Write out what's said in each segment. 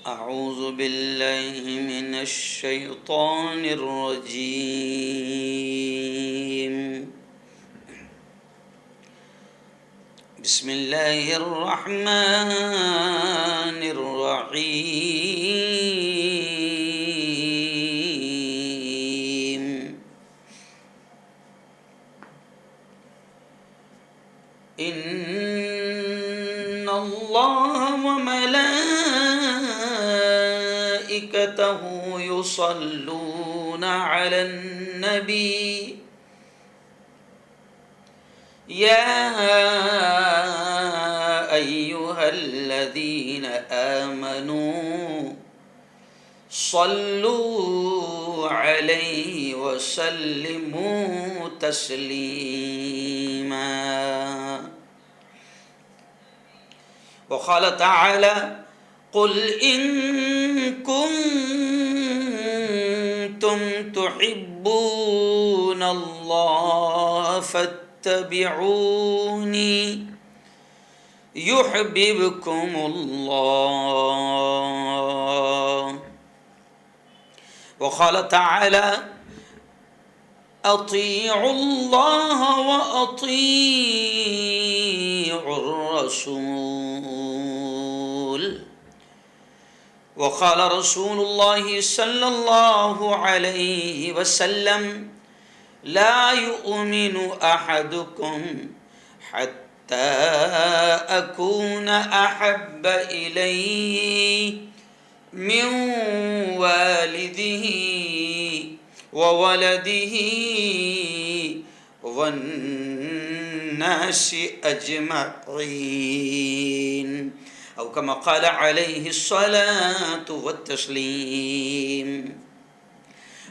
أعوذ بالله من الشيطان الرجيم. بسم الله الرحمن الرحيم. إن الله وملائكته يصلون على النبي يا أيها الذين آمنوا صلوا عليه وسلموا تسليما. وقال تعالى: قل إن كنتم تحبون الله فاتبعوني يحببكم الله. وقال تعالى: أطيعوا الله وأطيعوا الرسول. وقال رسول الله صلى الله عليه وسلم: لا يؤمن أحدكم حتى أكون أحب إليه من والده وولده والناس أجمعين، أو كما قال عليه الصلاة والتسليم.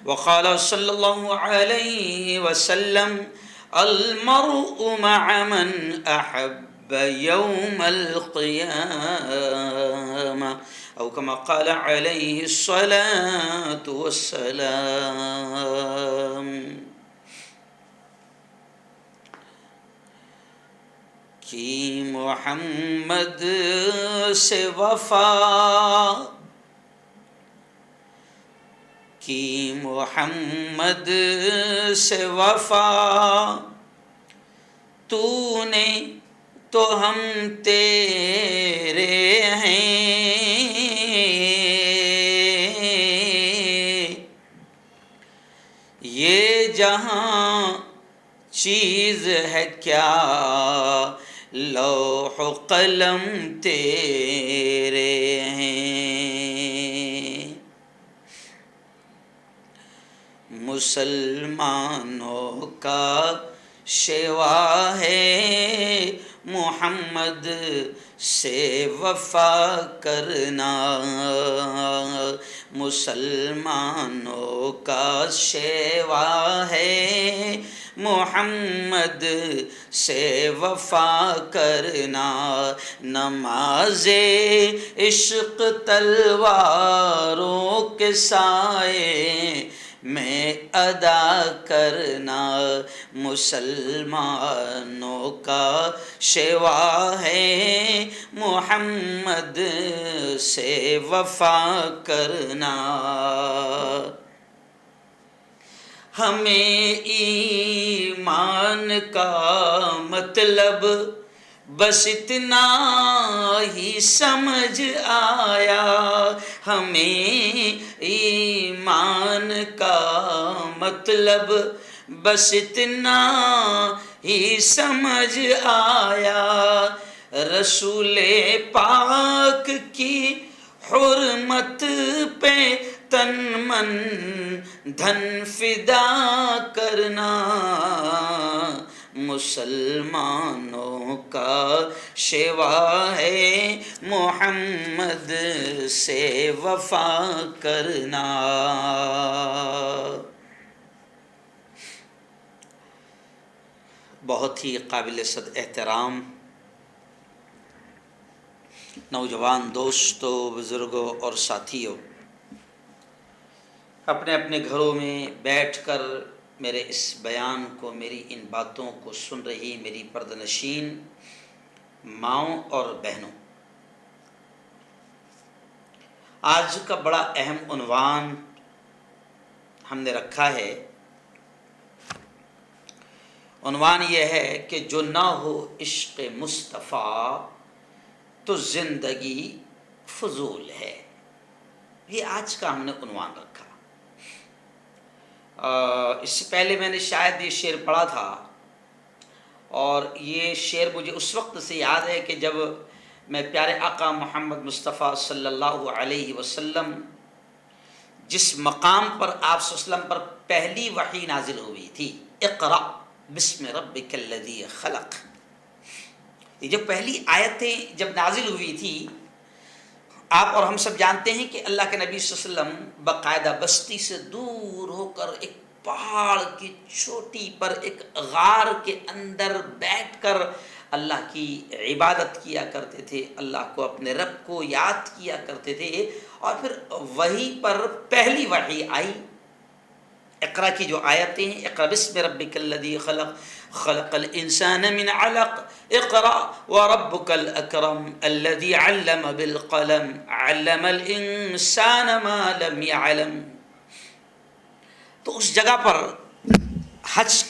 وقال صلى الله عليه وسلم: المرء مع من أحب يوم القيامة، أو كما قال عليه الصلاة والسلام. کی محمد سے وفا، کی محمد سے وفا، تو نے تو ہم تیرے ہیں، یہ جہاں چیز ہے کیا، لوح و قلم تیرے ہیں. مسلمانوں کا شیوا ہے محمد سے وفا کرنا، مسلمانوں کا شیوا ہے محمد سے وفا کرنا. نماز عشق تلواروں کے سائے میں ادا کرنا، مسلمانوں کا شیوا ہے محمد سے وفا کرنا. ہمیں ایمان کا مطلب بس اتنا ہی سمجھ آیا، ہمیں ایمان کا مطلب بس اتنا ہی سمجھ آیا. رسول پاک کی حرمت پہ تن من دھن فدا کرنا، مسلمانوں کا شیوا ہے محمد سے وفا کرنا. بہت ہی قابل صد احترام نوجوان دوستوں، بزرگوں اور ساتھیوں، اپنے اپنے گھروں میں بیٹھ کر میرے اس بیان کو، میری ان باتوں کو سن رہی میری پردہ نشین ماؤں اور بہنوں، آج کا بڑا اہم عنوان ہم نے رکھا ہے. عنوان یہ ہے کہ جو نہ ہو عشق مصطفیٰ تو زندگی فضول ہے. یہ آج کا ہم نے عنوان رکھا. اس سے پہلے میں نے شاید یہ شعر پڑھا تھا، اور یہ شعر مجھے اس وقت سے یاد ہے کہ جب میں پیارے آقا محمد مصطفیٰ صلی اللہ علیہ وسلم جس مقام پر آپ صلی اللہ علیہ وسلم پر پہلی وحی نازل ہوئی تھی، اقرأ بسم ربک الذی خلق، یہ جو پہلی آیتیں جب نازل ہوئی تھی، آپ اور ہم سب جانتے ہیں کہ اللہ کے نبی صلی اللہ علیہ وسلم باقاعدہ بستی سے دور ہو کر ایک پہاڑ کی چوٹی پر ایک غار کے اندر بیٹھ کر اللہ کی عبادت کیا کرتے تھے، اللہ کو اپنے رب کو یاد کیا کرتے تھے. اور پھر وہی پر پہلی وحی آئی، اقرا کی جو آیتیں ہیں، اقرا بسم ربک الذی خلق خلق الانسان من علق اقرا وربک الاکرم الذی علم بالقلم علم الانسان ما لم يعلم. تو اس جگہ پر حج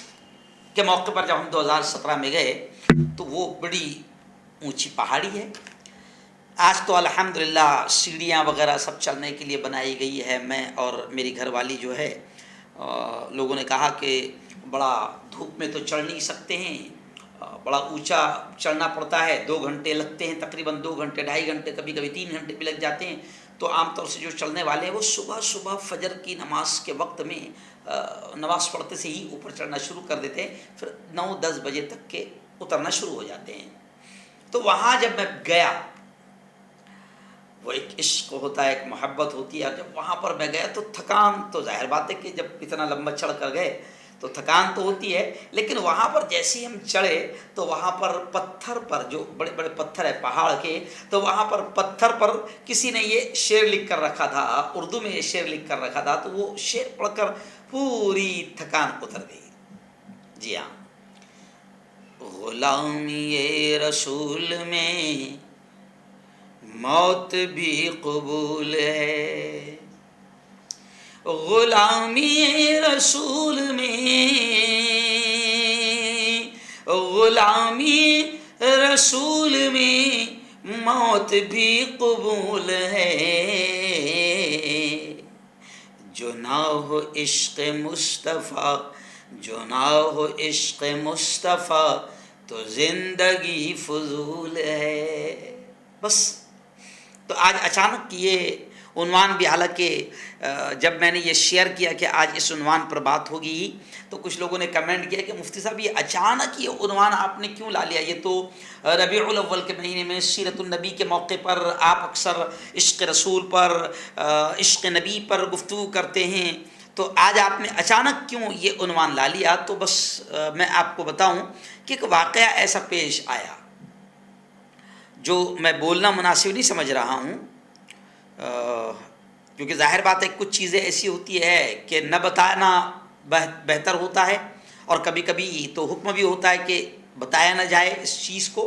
کے موقع پر جب ہم 2017 میں گئے تو وہ بڑی اونچی پہاڑی ہے. آج تو الحمدللہ سیڑھیاں وغیرہ سب چلنے کے لیے بنائی گئی ہے. میں اور میری گھر والی جو ہے، لوگوں نے کہا کہ بڑا دھوپ میں تو چڑھ نہیں سکتے ہیں، بڑا اونچا چڑھنا پڑتا ہے، 2 گھنٹے لگتے ہیں، تقریباً 2 گھنٹے 2.5 گھنٹے، کبھی کبھی 3 گھنٹے بھی لگ جاتے ہیں. تو عام طور سے جو چڑھنے والے ہیں وہ صبح فجر کی نماز کے وقت میں نماز پڑھتے سے ہی اوپر چڑھنا شروع کر دیتے ہیں، پھر 9-10 بجے تک کے اترنا شروع ہو جاتے ہیں. تو وہاں جب میں گیا، وہ ایک عشق ہوتا ہے، ایک محبت ہوتی ہے. اور جب وہاں پر میں گیا تو تھکان تو ظاہر بات ہے کہ جب اتنا لمبا چڑھ کر گئے تو تھکان تو ہوتی ہے، لیکن وہاں پر جیسے ہم چڑھے تو وہاں پر پتھر پر، جو بڑے بڑے پتھر ہیں پہاڑ کے، تو وہاں پر پتھر پر کسی نے یہ شعر لکھ کر رکھا تھا، اردو میں یہ شعر لکھ کر رکھا تھا. تو وہ شعر پڑھ کر پوری تھکان اتر گئی. جی ہاں، غلامی رسول میں موت بھی قبول ہے، غلامی رسول میں، غلامی رسول میں موت بھی قبول ہے. جو نہ ہو عشق مصطفیٰ، جو نہ ہو عشق مصطفیٰ تو زندگی فضول ہے. بس تو آج اچانک یہ عنوان بھی، حالانکہ جب میں نے یہ شیئر کیا کہ آج اس عنوان پر بات ہوگی تو کچھ لوگوں نے کمنٹ کیا کہ مفتی صاحب یہ اچانک یہ عنوان آپ نے کیوں لا لیا؟ یہ تو ربیع الاول کے مہینے میں سیرت النبی کے موقع پر آپ اکثر عشق رسول پر، عشق نبی پر گفتگو کرتے ہیں، تو آج آپ نے اچانک کیوں یہ عنوان لا لیا؟ تو بس میں آپ کو بتاؤں کہ ایک واقعہ ایسا پیش آیا جو میں بولنا مناسب نہیں سمجھ رہا ہوں، کیونکہ ظاہر بات ہے کچھ چیزیں ایسی ہوتی ہے کہ نہ بتانا بہتر ہوتا ہے، اور کبھی کبھی تو حکم بھی ہوتا ہے کہ بتایا نہ جائے اس چیز کو.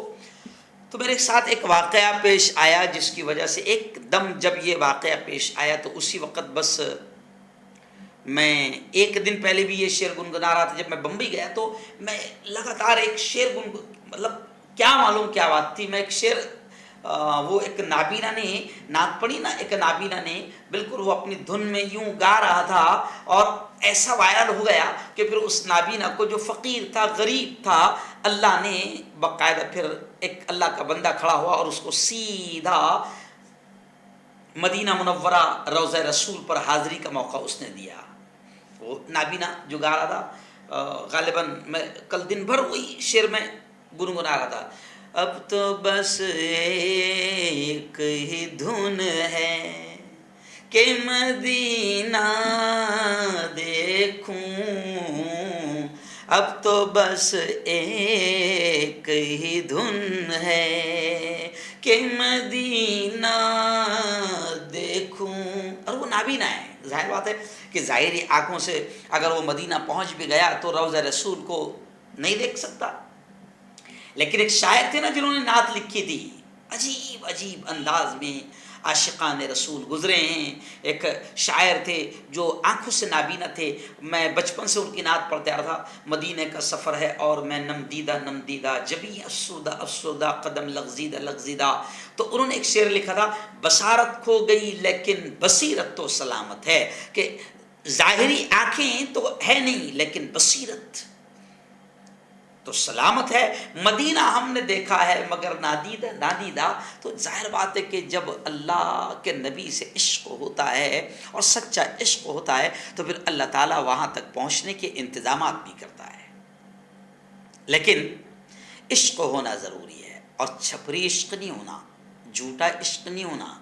تو میرے ساتھ ایک واقعہ پیش آیا جس کی وجہ سے ایک دم جب یہ واقعہ پیش آیا تو اسی وقت بس میں ایک دن پہلے بھی یہ شعر گنگنا رہا تھا. جب میں بمبئی گیا تو میں لگاتار ایک شعر مطلب کیا معلوم کیا بات تھی، میں ایک شعر وہ ایک نابینا نے نعت پڑھی نا، ایک نابینا نے بالکل وہ اپنی دھن میں یوں گا رہا تھا اور ایسا وائرل ہو گیا کہ پھر اس نابینا کو، جو فقیر تھا، غریب تھا، اللہ نے باقاعدہ پھر ایک اللہ کا بندہ کھڑا ہوا اور اس کو سیدھا مدینہ منورہ روضہ رسول پر حاضری کا موقع اس نے دیا. وہ نابینا جو گا رہا تھا، غالباً میں کل دن بھر وہی شعر میں گنگنا رہا تھا. اب تو بس ایک ہی دھن ہے کہ مدینہ دیکھوں، اب تو بس ایک ہی دھن ہے کہ مدینہ دیکھوں. اور وہ نابینا ہے، ظاہر بات ہے کہ ظاہری آنکھوں سے اگر وہ مدینہ پہنچ بھی گیا تو روضہ رسول کو نہیں دیکھ سکتا. لیکن ایک شاعر تھے نا جنہوں نے نعت لکھی تھی عجیب عجیب انداز میں، عاشقان رسول گزرے ہیں. ایک شاعر تھے جو آنکھوں سے نابینا تھے. میں بچپن سے ان کی نعت پڑھتے آ رہا تھا. مدینہ کا سفر ہے اور میں نم دیدہ جبھی افسردہ قدم لغزیدہ. تو انہوں نے ایک شعر لکھا تھا، بصارت کھو گئی لیکن بصیرت تو سلامت ہے. کہ ظاہری آنکھیں تو ہے نہیں لیکن بصیرت تو سلامت ہے. مدینہ ہم نے دیکھا ہے مگر نادیدہ. تو ظاہر بات ہے کہ جب اللہ کے نبی سے عشق ہوتا ہے اور سچا عشق ہوتا ہے تو پھر اللہ تعالیٰ وہاں تک پہنچنے کے انتظامات بھی کرتا ہے. لیکن عشق ہونا ضروری ہے، اور چھپری عشق نہیں ہونا، جھوٹا عشق نہیں ہونا،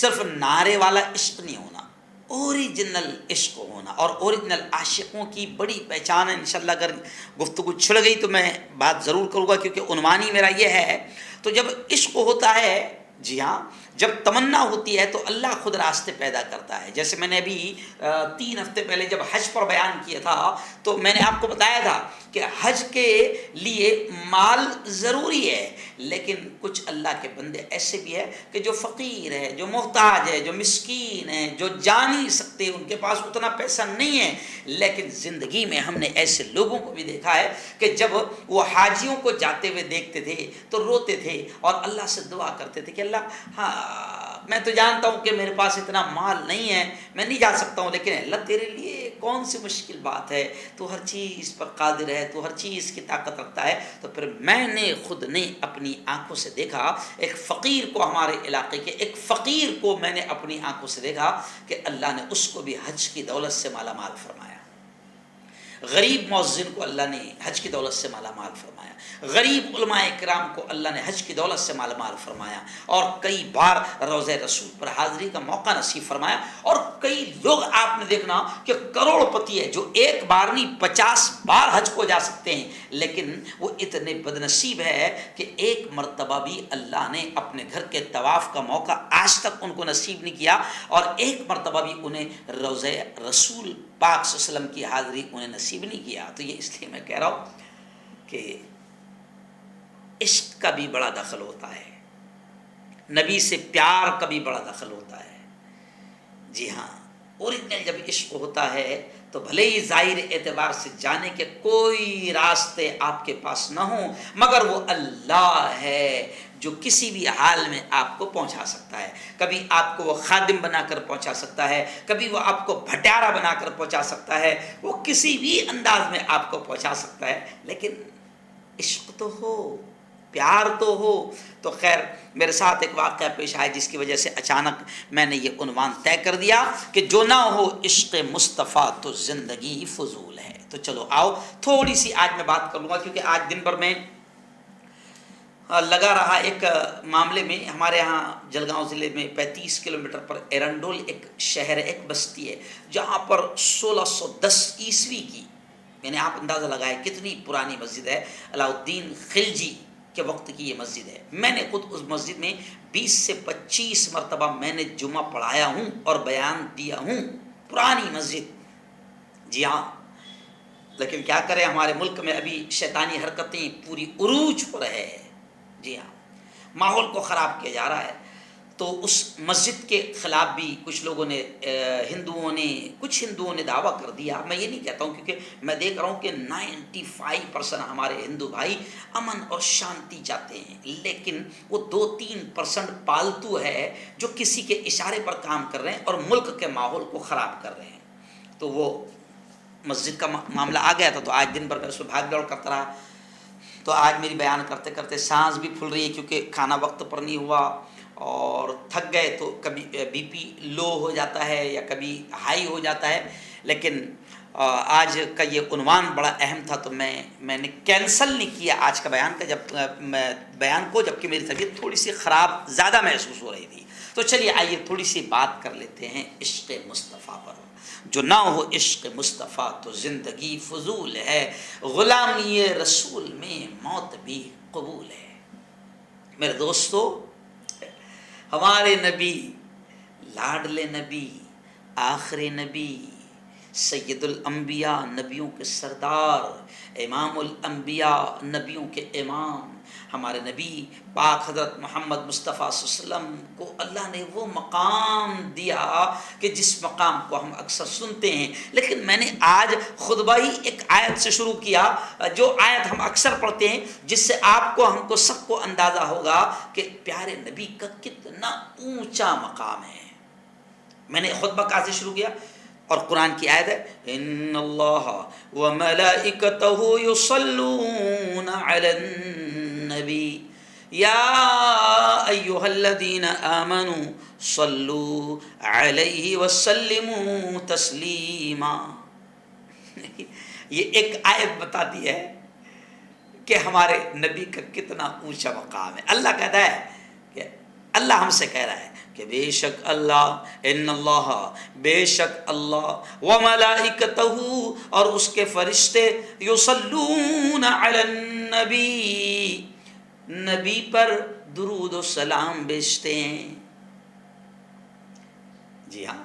صرف نعرے والا عشق نہیں ہونا، اوریجنل عشق ہونا. اور اوریجنل عاشقوں کی بڑی پہچان ہے. انشاءاللہ اگر گفتگو چھڑ گئی تو میں بات ضرور کروں گا، کیونکہ عنوان ہی میرا یہ ہے. تو جب عشق ہوتا ہے، جی ہاں، جب تمنا ہوتی ہے تو اللہ خود راستے پیدا کرتا ہے. جیسے میں نے ابھی 3 ہفتے پہلے جب حج پر بیان کیا تھا تو میں نے آپ کو بتایا تھا کہ حج کے لیے مال ضروری ہے، لیکن کچھ اللہ کے بندے ایسے بھی ہیں کہ جو فقیر ہے، جو محتاج ہے، جو مسکین ہے، جو جا نہیں سکتے، ان کے پاس اتنا پیسہ نہیں ہے. لیکن زندگی میں ہم نے ایسے لوگوں کو بھی دیکھا ہے کہ جب وہ حاجیوں کو جاتے ہوئے دیکھتے تھے تو روتے تھے اور اللہ سے دعا کرتے تھے کہ اللہ، ہاں میں تو جانتا ہوں کہ میرے پاس اتنا مال نہیں ہے، میں نہیں جا سکتا ہوں، لیکن اللہ تیرے لیے کون سی مشکل بات ہے، تو ہر چیز پر قادر ہے، تو ہر چیز کی طاقت رکھتا ہے. تو پھر میں نے خود نے اپنی آنکھوں سے دیکھا ایک فقیر کو، ہمارے علاقے کے ایک فقیر کو میں نے اپنی آنکھوں سے دیکھا کہ اللہ نے اس کو بھی حج کی دولت سے مالا مال فرمایا. غریب مؤذن کو اللہ نے حج کی دولت سے مالا مال فرمایا. غریب علماء کرام کو اللہ نے حج کی دولت سے مالا مال فرمایا. اور کئی بار روضہ رسول پر حاضری کا موقع نصیب فرمایا. اور کئی لوگ آپ نے دیکھنا کہ کروڑ پتی ہے جو ایک بار نہیں 50 بار حج کو جا سکتے ہیں، لیکن وہ اتنے بد نصیب ہے کہ ایک مرتبہ بھی اللہ نے اپنے گھر کے طواف کا موقع آج تک ان کو نصیب نہیں کیا، اور ایک مرتبہ بھی انہیں روضہ رسول پاک صلی اللہ علیہ وسلم کی حاضری انہیں نصیب نہیں کیا. تو یہ اس لیے میں کہہ رہا ہوں کہ عشق کا بھی بڑا دخل ہوتا ہے، نبی سے پیار کا بھی بڑا دخل ہوتا ہے. جی ہاں، اوریجنل جب عشق ہوتا ہے تو بھلے ہی ظاہر اعتبار سے جانے کے کوئی راستے آپ کے پاس نہ ہوں، مگر وہ اللہ ہے جو کسی بھی حال میں آپ کو پہنچا سکتا ہے. کبھی آپ کو وہ خادم بنا کر پہنچا سکتا ہے، کبھی وہ آپ کو بھٹیارا بنا کر پہنچا سکتا ہے، وہ کسی بھی انداز میں آپ کو پہنچا سکتا ہے. لیکن عشق تو ہو، پیار تو ہو. تو خیر، میرے ساتھ ایک واقعہ پیش آیا جس کی وجہ سے اچانک میں نے یہ عنوان طے کر دیا کہ جو نہ ہو عشق مصطفیٰ تو زندگی فضول ہے. تو چلو آؤ تھوڑی سی آج میں بات کر لوں گا، کیونکہ آج دن بھر میں لگا رہا ایک معاملے میں. ہمارے ہاں جلگاؤں ضلع میں 35 کلومیٹر پر ایرنڈول ایک شہر ہے، ایک بستی ہے، جہاں پر 1610 عیسوی کی، یعنی آپ اندازہ لگائیں کتنی پرانی مسجد ہے، علاء الدین خلجی کے وقت کی یہ مسجد ہے. میں نے خود اس مسجد میں 20 سے 25 مرتبہ میں نے جمعہ پڑھایا ہوں اور بیان دیا ہوں. پرانی مسجد، جی ہاں. لیکن کیا کریں، ہمارے ملک میں ابھی شیطانی حرکتیں پوری عروج پر ہے. جی ہاں، ماحول کو خراب کیا جا رہا ہے. تو اس مسجد کے خلاف بھی کچھ لوگوں نے کچھ ہندوؤں نے دعویٰ کر دیا. میں یہ نہیں کہتا ہوں، کیونکہ میں دیکھ رہا ہوں کہ 95% ہمارے ہندو بھائی امن اور شانتی چاہتے ہیں، لیکن وہ 2-3% پالتو ہے جو کسی کے اشارے پر کام کر رہے ہیں اور ملک کے ماحول کو خراب کر رہے ہیں. تو وہ مسجد کا معاملہ آ گیا تھا، تو آج دن بھر میں اس میں بھاگ دوڑ کرتا رہا. تو آج میری بیان کرتے کرتے سانس بھی پھول رہی ہے، کیونکہ کھانا وقت پر نہیں ہوا اور تھک گئے. تو کبھی بی پی لو ہو جاتا ہے یا کبھی ہائی ہو جاتا ہے. لیکن آج کا یہ عنوان بڑا اہم تھا، تو میں نے کینسل نہیں کیا آج کا بیان کا، جبکہ میری طبیعت تھوڑی سی خراب زیادہ محسوس ہو رہی تھی. تو چلیے آئیے تھوڑی سی بات کر لیتے ہیں عشق مصطفیٰ پر. جو نہ ہو عشق مصطفیٰ تو زندگی فضول ہے، غلامی رسول میں موت بھی قبول ہے. میرے دوستو، ہمارے نبی، لاڈلے نبی، آخری نبی، سید الانبیاء، نبیوں کے سردار، امام الانبیاء، نبیوں کے امام، ہمارے نبی پاک حضرت محمد مصطفیٰ صلی اللہ علیہ وسلم کو اللہ نے وہ مقام دیا کہ جس مقام کو ہم اکثر سنتے ہیں، لیکن میں نے آج خطبہ ہی ایک آیت سے شروع کیا، جو آیت ہم اکثر پڑھتے ہیں، جس سے آپ کو، ہم کو، سب کو اندازہ ہوگا کہ پیارے نبی کا کتنا اونچا مقام ہے۔ میں نے خطبہ کہاں سے شروع کیا؟ اور قرآن کی آیت ہے، ان اللہ وملائکتہ یصلون علی النبی یا ایھا الذین آمنوا صلوا علیہ وسلموا تسلیما۔ یہ ایک آیت بتاتی ہے کہ ہمارے نبی کا کتنا اونچا مقام ہے۔ اللہ کہتا ہے کہ اللہ ہم سے کہہ رہا ہے کہ بے شک اللہ، ان اللہ، بے شک اللہ، وملائکتہ، اور اس کے فرشتے، یصلون علی النبی، نبی پر درود و سلام بھیجتے ہیں۔ جی ہاں،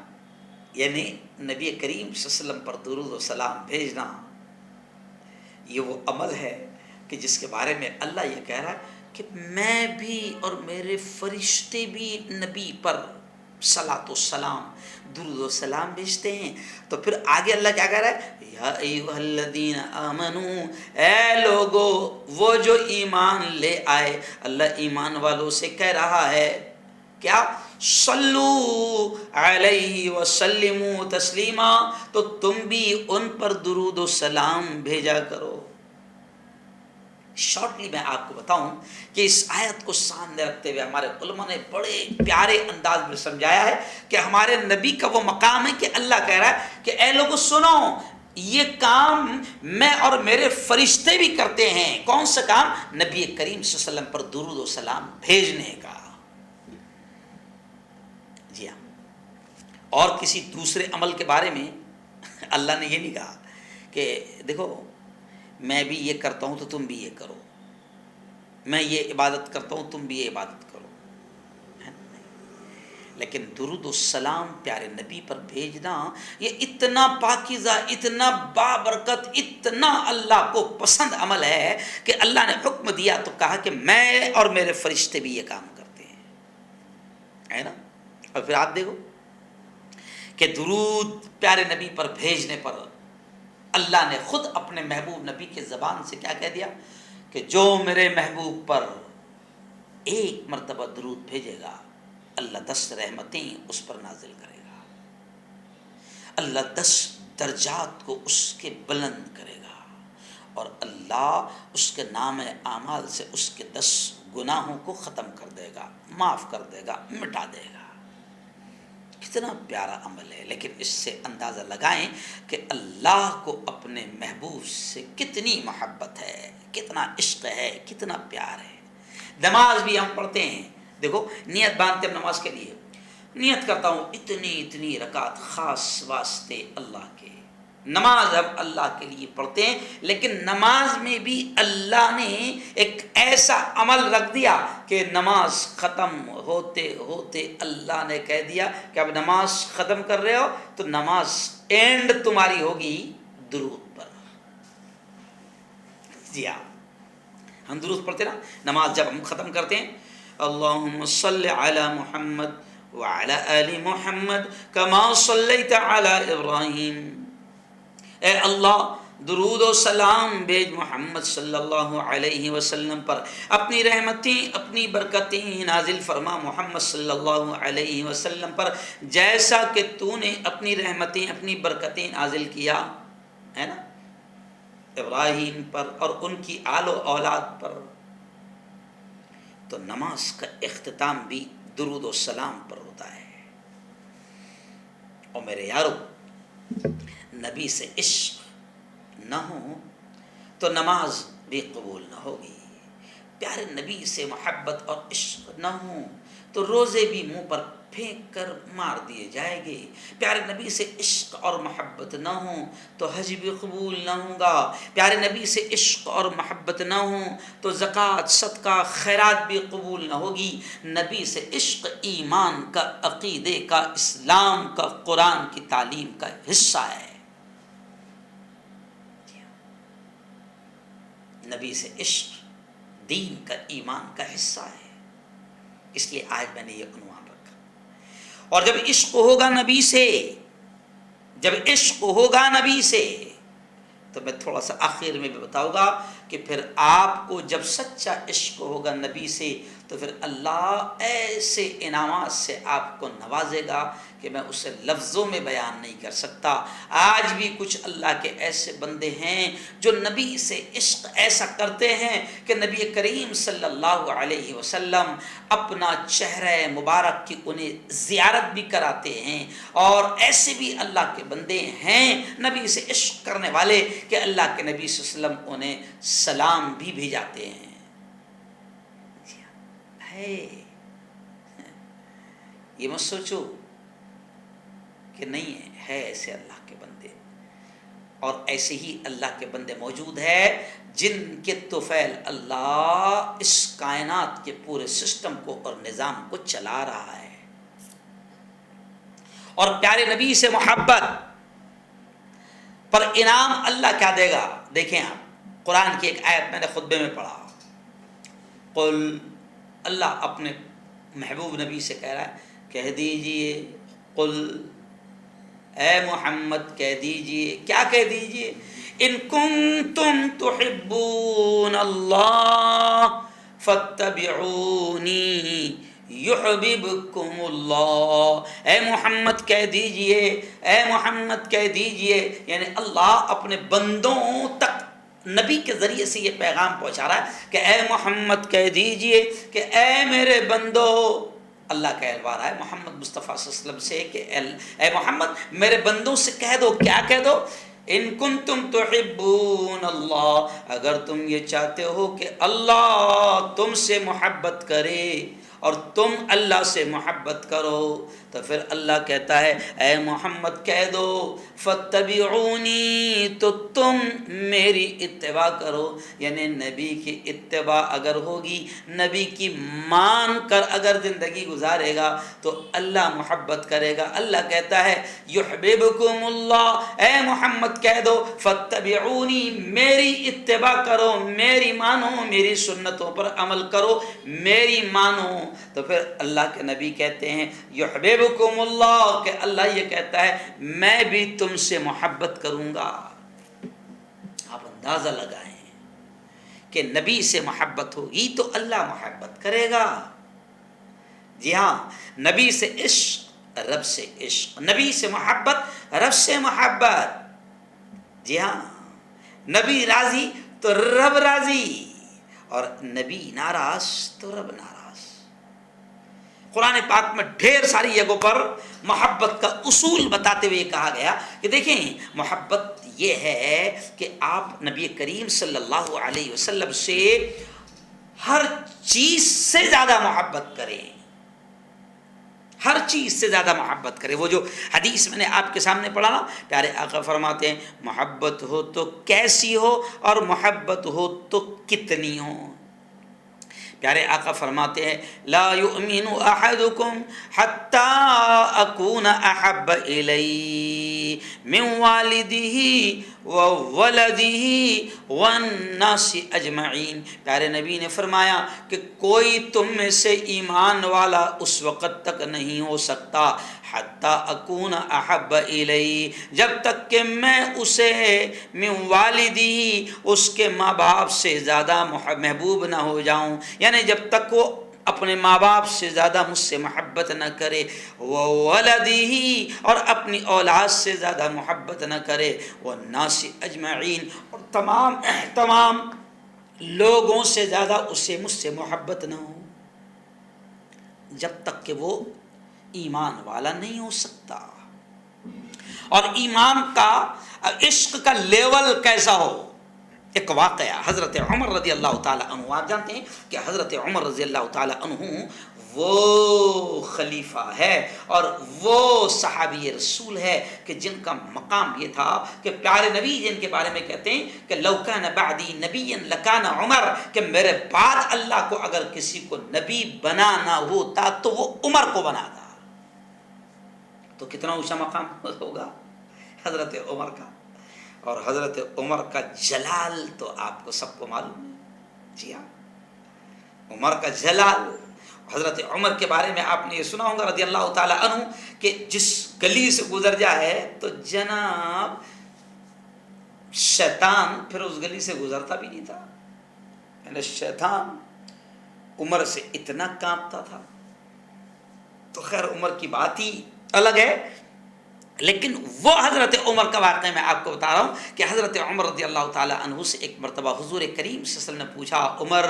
یعنی نبی کریم صلی اللہ علیہ وسلم پر درود و سلام بھیجنا یہ وہ عمل ہے کہ جس کے بارے میں اللہ یہ کہہ رہا ہے کہ میں بھی اور میرے فرشتے بھی نبی پر صلاۃ و سلام، درود و سلام بھیجتے ہیں۔ تو پھر آگے اللہ کیا کہہ رہا ہے؟ یا ایھا الذین آمنو، اے لوگو وہ جو ایمان لے آئے۔ اللہ ایمان والوں سے کہہ رہا ہے کیا؟ صلو علیہ وسلموا تسلیما، تو تم بھی ان پر درود و سلام بھیجا کرو۔ شارٹلی میں آپ کو بتاؤں کہ اس آیت کو سامنے رکھتے ہوئے ہمارے علماء نے بڑے پیارے انداز میں سمجھایا ہے کہ ہمارے نبی کا وہ مقام ہے کہ اللہ کہہ رہا ہے کہ اے لوگو سنو، یہ کام میں اور میرے فرشتے بھی کرتے ہیں۔ کون سا کام؟ نبی کریم صلی اللہ علیہ وسلم پر درود و سلام بھیجنے کا۔ جی ہاں، اور کسی دوسرے عمل کے بارے میں اللہ نے یہ نہیں کہا کہ دیکھو میں بھی یہ کرتا ہوں تو تم بھی یہ کرو، میں یہ عبادت کرتا ہوں تم بھی یہ عبادت کرو، لیکن درود و سلام پیارے نبی پر بھیجنا یہ اتنا پاکیزہ، اتنا بابرکت، اتنا اللہ کو پسند عمل ہے کہ اللہ نے حکم دیا تو کہا کہ میں اور میرے فرشتے بھی یہ کام کرتے ہیں، ہے نا؟ اور پھر آپ دیکھو کہ درود پیارے نبی پر بھیجنے پر اللہ نے خود اپنے محبوب نبی کے زبان سے کیا کہہ دیا کہ جو میرے محبوب پر ایک مرتبہ درود بھیجے گا اللہ 10 رحمتیں اس پر نازل کرے گا، اللہ 10 درجات کو اس کے بلند کرے گا، اور اللہ اس کے نام اعمال سے اس کے 10 گناہوں کو ختم کر دے گا، معاف کر دے گا، مٹا دے گا۔ کتنا پیارا عمل ہے، لیکن اس سے اندازہ لگائیں کہ اللہ کو اپنے محبوب سے کتنی محبت ہے، کتنا عشق ہے، کتنا پیار ہے۔ نماز بھی ہم پڑھتے ہیں، دیکھو نیت باندھتے ہیں نماز کے لیے، نیت کرتا ہوں اتنی رکعت خاص واسطے اللہ کے۔ نماز ہم اللہ کے لیے پڑھتے ہیں، لیکن نماز میں بھی اللہ نے ایک ایسا عمل رکھ دیا کہ نماز ختم ہوتے ہوتے اللہ نے کہہ دیا کہ اب نماز ختم کر رہے ہو تو نماز اینڈ تمہاری ہوگی درود پر۔ جی ہاں، ہم درود پڑھتے نا نماز جب ہم ختم کرتے ہیں، اللہم صلی علی محمد وعلی آل محمد کما صلیت علی ابراہیم، اے اللہ درود و سلام بھیج محمد صلی اللہ علیہ وسلم پر، اپنی رحمتیں اپنی برکتیں نازل فرما محمد صلی اللہ علیہ وسلم پر، جیسا کہ تو نے اپنی رحمتیں اپنی برکتیں نازل کیا ہے نا ابراہیم پر اور ان کی آل و اولاد پر۔ تو نماز کا اختتام بھی درود و سلام پر ہوتا ہے۔ اور میرے یارو، نبی سے عشق نہ ہو تو نماز بھی قبول نہ ہوگی، پیارے نبی سے محبت اور عشق نہ ہو تو روزے بھی منہ پر پھینک کر مار دیے جائیں گے، پیارے نبی سے عشق اور محبت نہ ہو تو حج بھی قبول نہ ہوگا، پیارے نبی سے عشق اور محبت نہ ہو تو زکوٰۃ صدقہ خیرات بھی قبول نہ ہوگی۔ نبی سے عشق ایمان کا، عقیدے کا، اسلام کا، قرآن کی تعلیم کا حصہ ہے۔ نبی سے عشق دین کا ایمان کا حصہ ہے، اس لیے آج میں نے یہ عنوان رکھا۔ اور جب عشق ہوگا نبی سے، جب عشق ہوگا نبی سے، تو میں تھوڑا سا آخر میں بھی بتاؤں گا کہ پھر آپ کو جب سچا عشق ہوگا نبی سے تو پھر اللہ ایسے انعامات سے آپ کو نوازے گا کہ میں اسے لفظوں میں بیان نہیں کر سکتا۔ آج بھی کچھ اللہ کے ایسے بندے ہیں جو نبی سے عشق ایسا کرتے ہیں کہ نبی کریم صلی اللہ علیہ وسلم اپنا چہرہ مبارک کی انہیں زیارت بھی کراتے ہیں، اور ایسے بھی اللہ کے بندے ہیں نبی سے عشق کرنے والے کہ اللہ کے نبی صلی اللہ علیہ وسلم انہیں سلام بھی بھیجاتے ہیں۔ یہ مت سوچو کہ نہیں ہے ایسے اللہ کے بندے، اور ایسے ہی اللہ کے بندے موجود ہیں جن کے طفیل اللہ اس کائنات کے پورے سسٹم کو اور نظام کو چلا رہا ہے۔ اور پیارے نبی سے محبت پر انعام اللہ کیا دے گا؟ دیکھیں آپ، قرآن کی ایک آیت میں نے خطبے میں پڑھا، قل، اللہ اپنے محبوب نبی سے کہہ رہا ہے کہہ دیجئے، قل، اے محمد کہہ دیجئے، کیا کہہ دیجئے؟ ان کنتم تحبون اللہ فاتبعونی یحببکم اللہ۔ اے محمد کہہ دیجئے، اے محمد کہہ دیجئے، یعنی اللہ اپنے بندوں تک نبی کے ذریعے سے یہ پیغام پہنچا رہا ہے کہ اے محمد کہہ دیجئے کہ اے میرے بندو، اللہ کہلوا رہا ہے محمد مصطفیٰ صلی اللہ علیہ وسلم سے کہ اے محمد میرے بندوں سے کہہ دو، کیا کہہ دو؟ ان کنتم تحبون اللہ، اگر تم یہ چاہتے ہو کہ اللہ تم سے محبت کرے اور تم اللہ سے محبت کرو، تو پھر اللہ کہتا ہے اے محمد کہہ دو فاتبعونی، تو تم میری اتباع کرو، یعنی نبی کی اتباع اگر ہوگی، نبی کی مان کر اگر زندگی گزارے گا تو اللہ محبت کرے گا۔ اللہ کہتا ہے یحببکم اللہ، اے محمد کہہ دو فاتبعونی، میری اتباع کرو، میری مانو، میری سنتوں پر عمل کرو، میری مانو۔ تو پھر اللہ کے نبی کہتے ہیں یحببکم اللہ، کہ اللہ یہ کہتا ہے میں بھی تم سے محبت کروں گا۔ آپ اندازہ لگائیں کہ نبی سے محبت ہوگی تو اللہ محبت کرے گا۔ جی ہاں، نبی سے عشق، رب سے عشق، نبی سے محبت، رب سے محبت۔ جی ہاں، نبی راضی تو رب راضی، اور نبی ناراض تو رب ناراض۔ قرآن پاک میں ڈھیر ساری جگہوں پر محبت کا اصول بتاتے ہوئے کہا گیا کہ دیکھیں محبت یہ ہے کہ آپ نبی کریم صلی اللہ علیہ وسلم سے ہر چیز سے زیادہ محبت کریں، ہر چیز سے زیادہ محبت کرے۔ وہ جو حدیث میں نے آپ کے سامنے پڑھا نا، پیارے آقا فرماتے ہیں محبت ہو تو کیسی ہو اور محبت ہو تو کتنی ہو۔ پیارے آقا فرماتے ہیں لا یؤمن احدکم حتی اکون احب الی من والدہ وولدہ والناس اجمعین۔ پیارے نبی نے فرمایا کہ کوئی تم میں سے ایمان والا اس وقت تک نہیں ہو سکتا حتی اکون احب الی، جب تک کہ میں اسے من والدی، اس کے ماں باپ سے زیادہ محبوب نہ ہو جاؤں، یعنی جب تک وہ اپنے ماں باپ سے زیادہ مجھ سے محبت نہ کرے، وولدی، اور اپنی اولاد سے زیادہ محبت نہ کرے، والناس اجمعین، اور تمام لوگوں سے زیادہ اسے مجھ سے محبت نہ ہو، جب تک کہ وہ ایمان والا نہیں ہو سکتا۔ اور ایمان کا، عشق کا لیول کیسا ہو؟ ایک واقعہ حضرت عمر رضی اللہ تعالیٰ عنہ، آپ جانتے ہیں کہ حضرت عمر رضی اللہ تعالیٰ عنہ وہ خلیفہ ہے اور وہ صحابی رسول ہے کہ جن کا مقام یہ تھا کہ پیارے نبی جن کے بارے میں کہتے ہیں کہ لو کان بعدی نبی لکان عمر، کہ میرے بعد اللہ کو اگر کسی کو نبی بنانا ہوتا تو وہ عمر کو بناتا۔ تو کتنا اونچا مقام ہوگا حضرت عمر کا، اور حضرت عمر کا جلال تو آپ کو سب کو معلوم ہے۔ جی ہاں، عمر کا جلال. حضرت عمر کے بارے میں آپ نے یہ سنا ہوگا رضی اللہ تعالیٰ عنہ کہ جس گلی سے گزر جائے تو جناب شیطان پھر اس گلی سے گزرتا بھی نہیں تھا. یعنی شیطان عمر سے اتنا کانپتا تھا. تو خیر عمر کی بات ہی الگ ہے. لیکن وہ حضرت عمر کا واقعہ میں آپ کو بتا رہا ہوں کہ حضرت عمر رضی اللہ تعالیٰ عنہ سے ایک مرتبہ حضور کریم صلی اللہ علیہ وسلم نے پوچھا عمر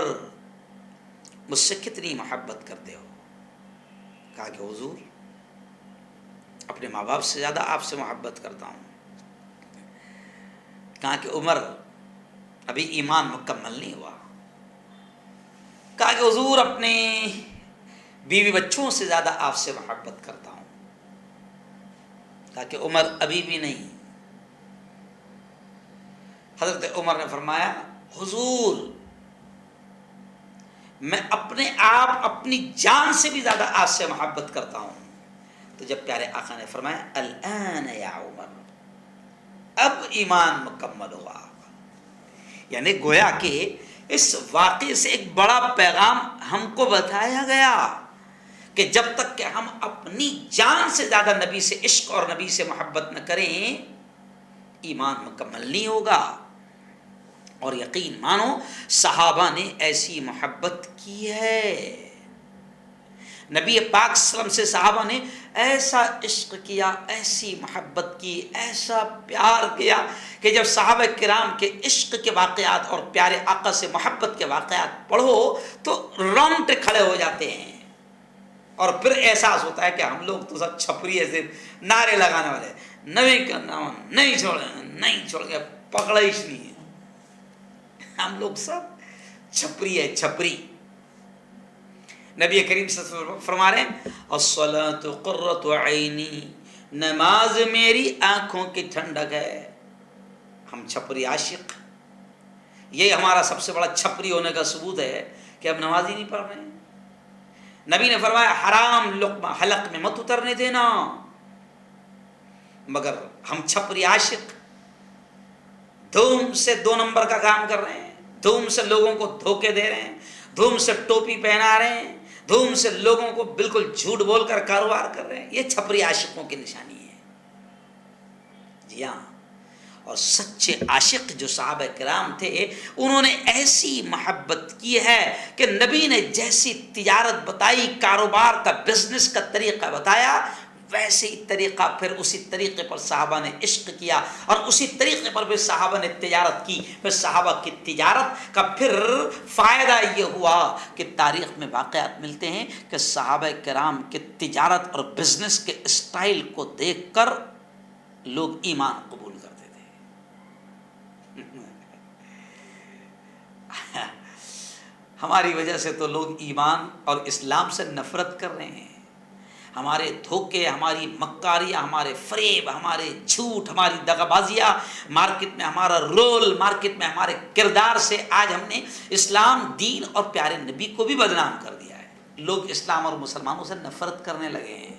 مجھ سے کتنی محبت کرتے ہو؟ کہا کہ حضور اپنے ماں باپ سے زیادہ آپ سے محبت کرتا ہوں. کہا کہ عمر ابھی ایمان مکمل نہیں ہوا. کہا کہ حضور اپنے بیوی بچوں سے زیادہ آپ سے محبت کرتا ہوں. کہا کہ عمر ابھی بھی نہیں. حضرت عمر نے فرمایا حضور میں اپنے آپ اپنی جان سے بھی زیادہ آپ سے محبت کرتا ہوں. تو جب پیارے آقا نے فرمایا الآن یا عمر اب ایمان مکمل ہوا. یعنی گویا کہ اس واقعے سے ایک بڑا پیغام ہم کو بتایا گیا کہ جب تک کہ ہم اپنی جان سے زیادہ نبی سے عشق اور نبی سے محبت نہ کریں ایمان مکمل نہیں ہوگا. اور یقین مانو صحابہ نے ایسی محبت کی ہے. نبی پاک صلی اللہ علیہ وسلم سے صحابہ نے ایسا عشق کیا, ایسی محبت کی, ایسا پیار کیا کہ جب صحابہ کرام کے عشق کے واقعات اور پیارے آقا سے محبت کے واقعات پڑھو تو رونگٹے کھڑے ہو جاتے ہیں. اور پھر احساس ہوتا ہے کہ ہم لوگ تو سب چھپری ایسے نعرے لگانے والے, نبی کا نام نہیں چھوڑ گے پکڑا ہی نہیں ہے. ہم لوگ سب چھپری ہے, چھپری. نبی کریم صلی اللہ علیہ وسلم فرما رہے ہیں الصلاۃ قرۃ عینی, نماز میری آنکھوں کی ٹھنڈک ہے. ہم چھپری عاشق, یہ ہمارا سب سے بڑا چھپری ہونے کا ثبوت ہے کہ ہم نماز ہی نہیں پڑھ رہے ہیں. نبی نے فرمایا حرام لقمہ حلق میں مت اترنے دینا, مگر ہم چھپری عاشق دھوم سے 2 نمبر کا کام کر رہے ہیں, دھوم سے لوگوں کو دھوکے دے رہے ہیں, دھوم سے ٹوپی پہنا رہے ہیں, دھوم سے لوگوں کو بالکل جھوٹ بول کر کاروبار کر رہے ہیں. یہ چھپری عاشقوں کی نشانی ہے. جی ہاں, اور سچے عاشق جو صحابہ کرام تھے انہوں نے ایسی محبت کی ہے کہ نبی نے جیسی تجارت بتائی, کاروبار کا بزنس کا طریقہ بتایا, ویسے ہی طریقہ پھر اسی طریقے پر صحابہ نے عشق کیا اور اسی طریقے پر پھر صحابہ نے تجارت کی. پھر صحابہ کی تجارت کا پھر فائدہ یہ ہوا کہ تاریخ میں واقعات ملتے ہیں کہ صحابہ کرام کے تجارت اور بزنس کے اسٹائل کو دیکھ کر لوگ ایمان قبول کرتے تھے. ہماری وجہ سے تو لوگ ایمان اور اسلام سے نفرت کر رہے ہیں. ہمارے دھوکے, ہماری مکاریاں, ہمارے فریب, ہمارے جھوٹ, ہماری دغا بازیاں, مارکیٹ میں ہمارا رول, مارکیٹ میں ہمارے کردار سے آج ہم نے اسلام, دین اور پیارے نبی کو بھی بدنام کر دیا ہے. لوگ اسلام اور مسلمانوں سے نفرت کرنے لگے ہیں.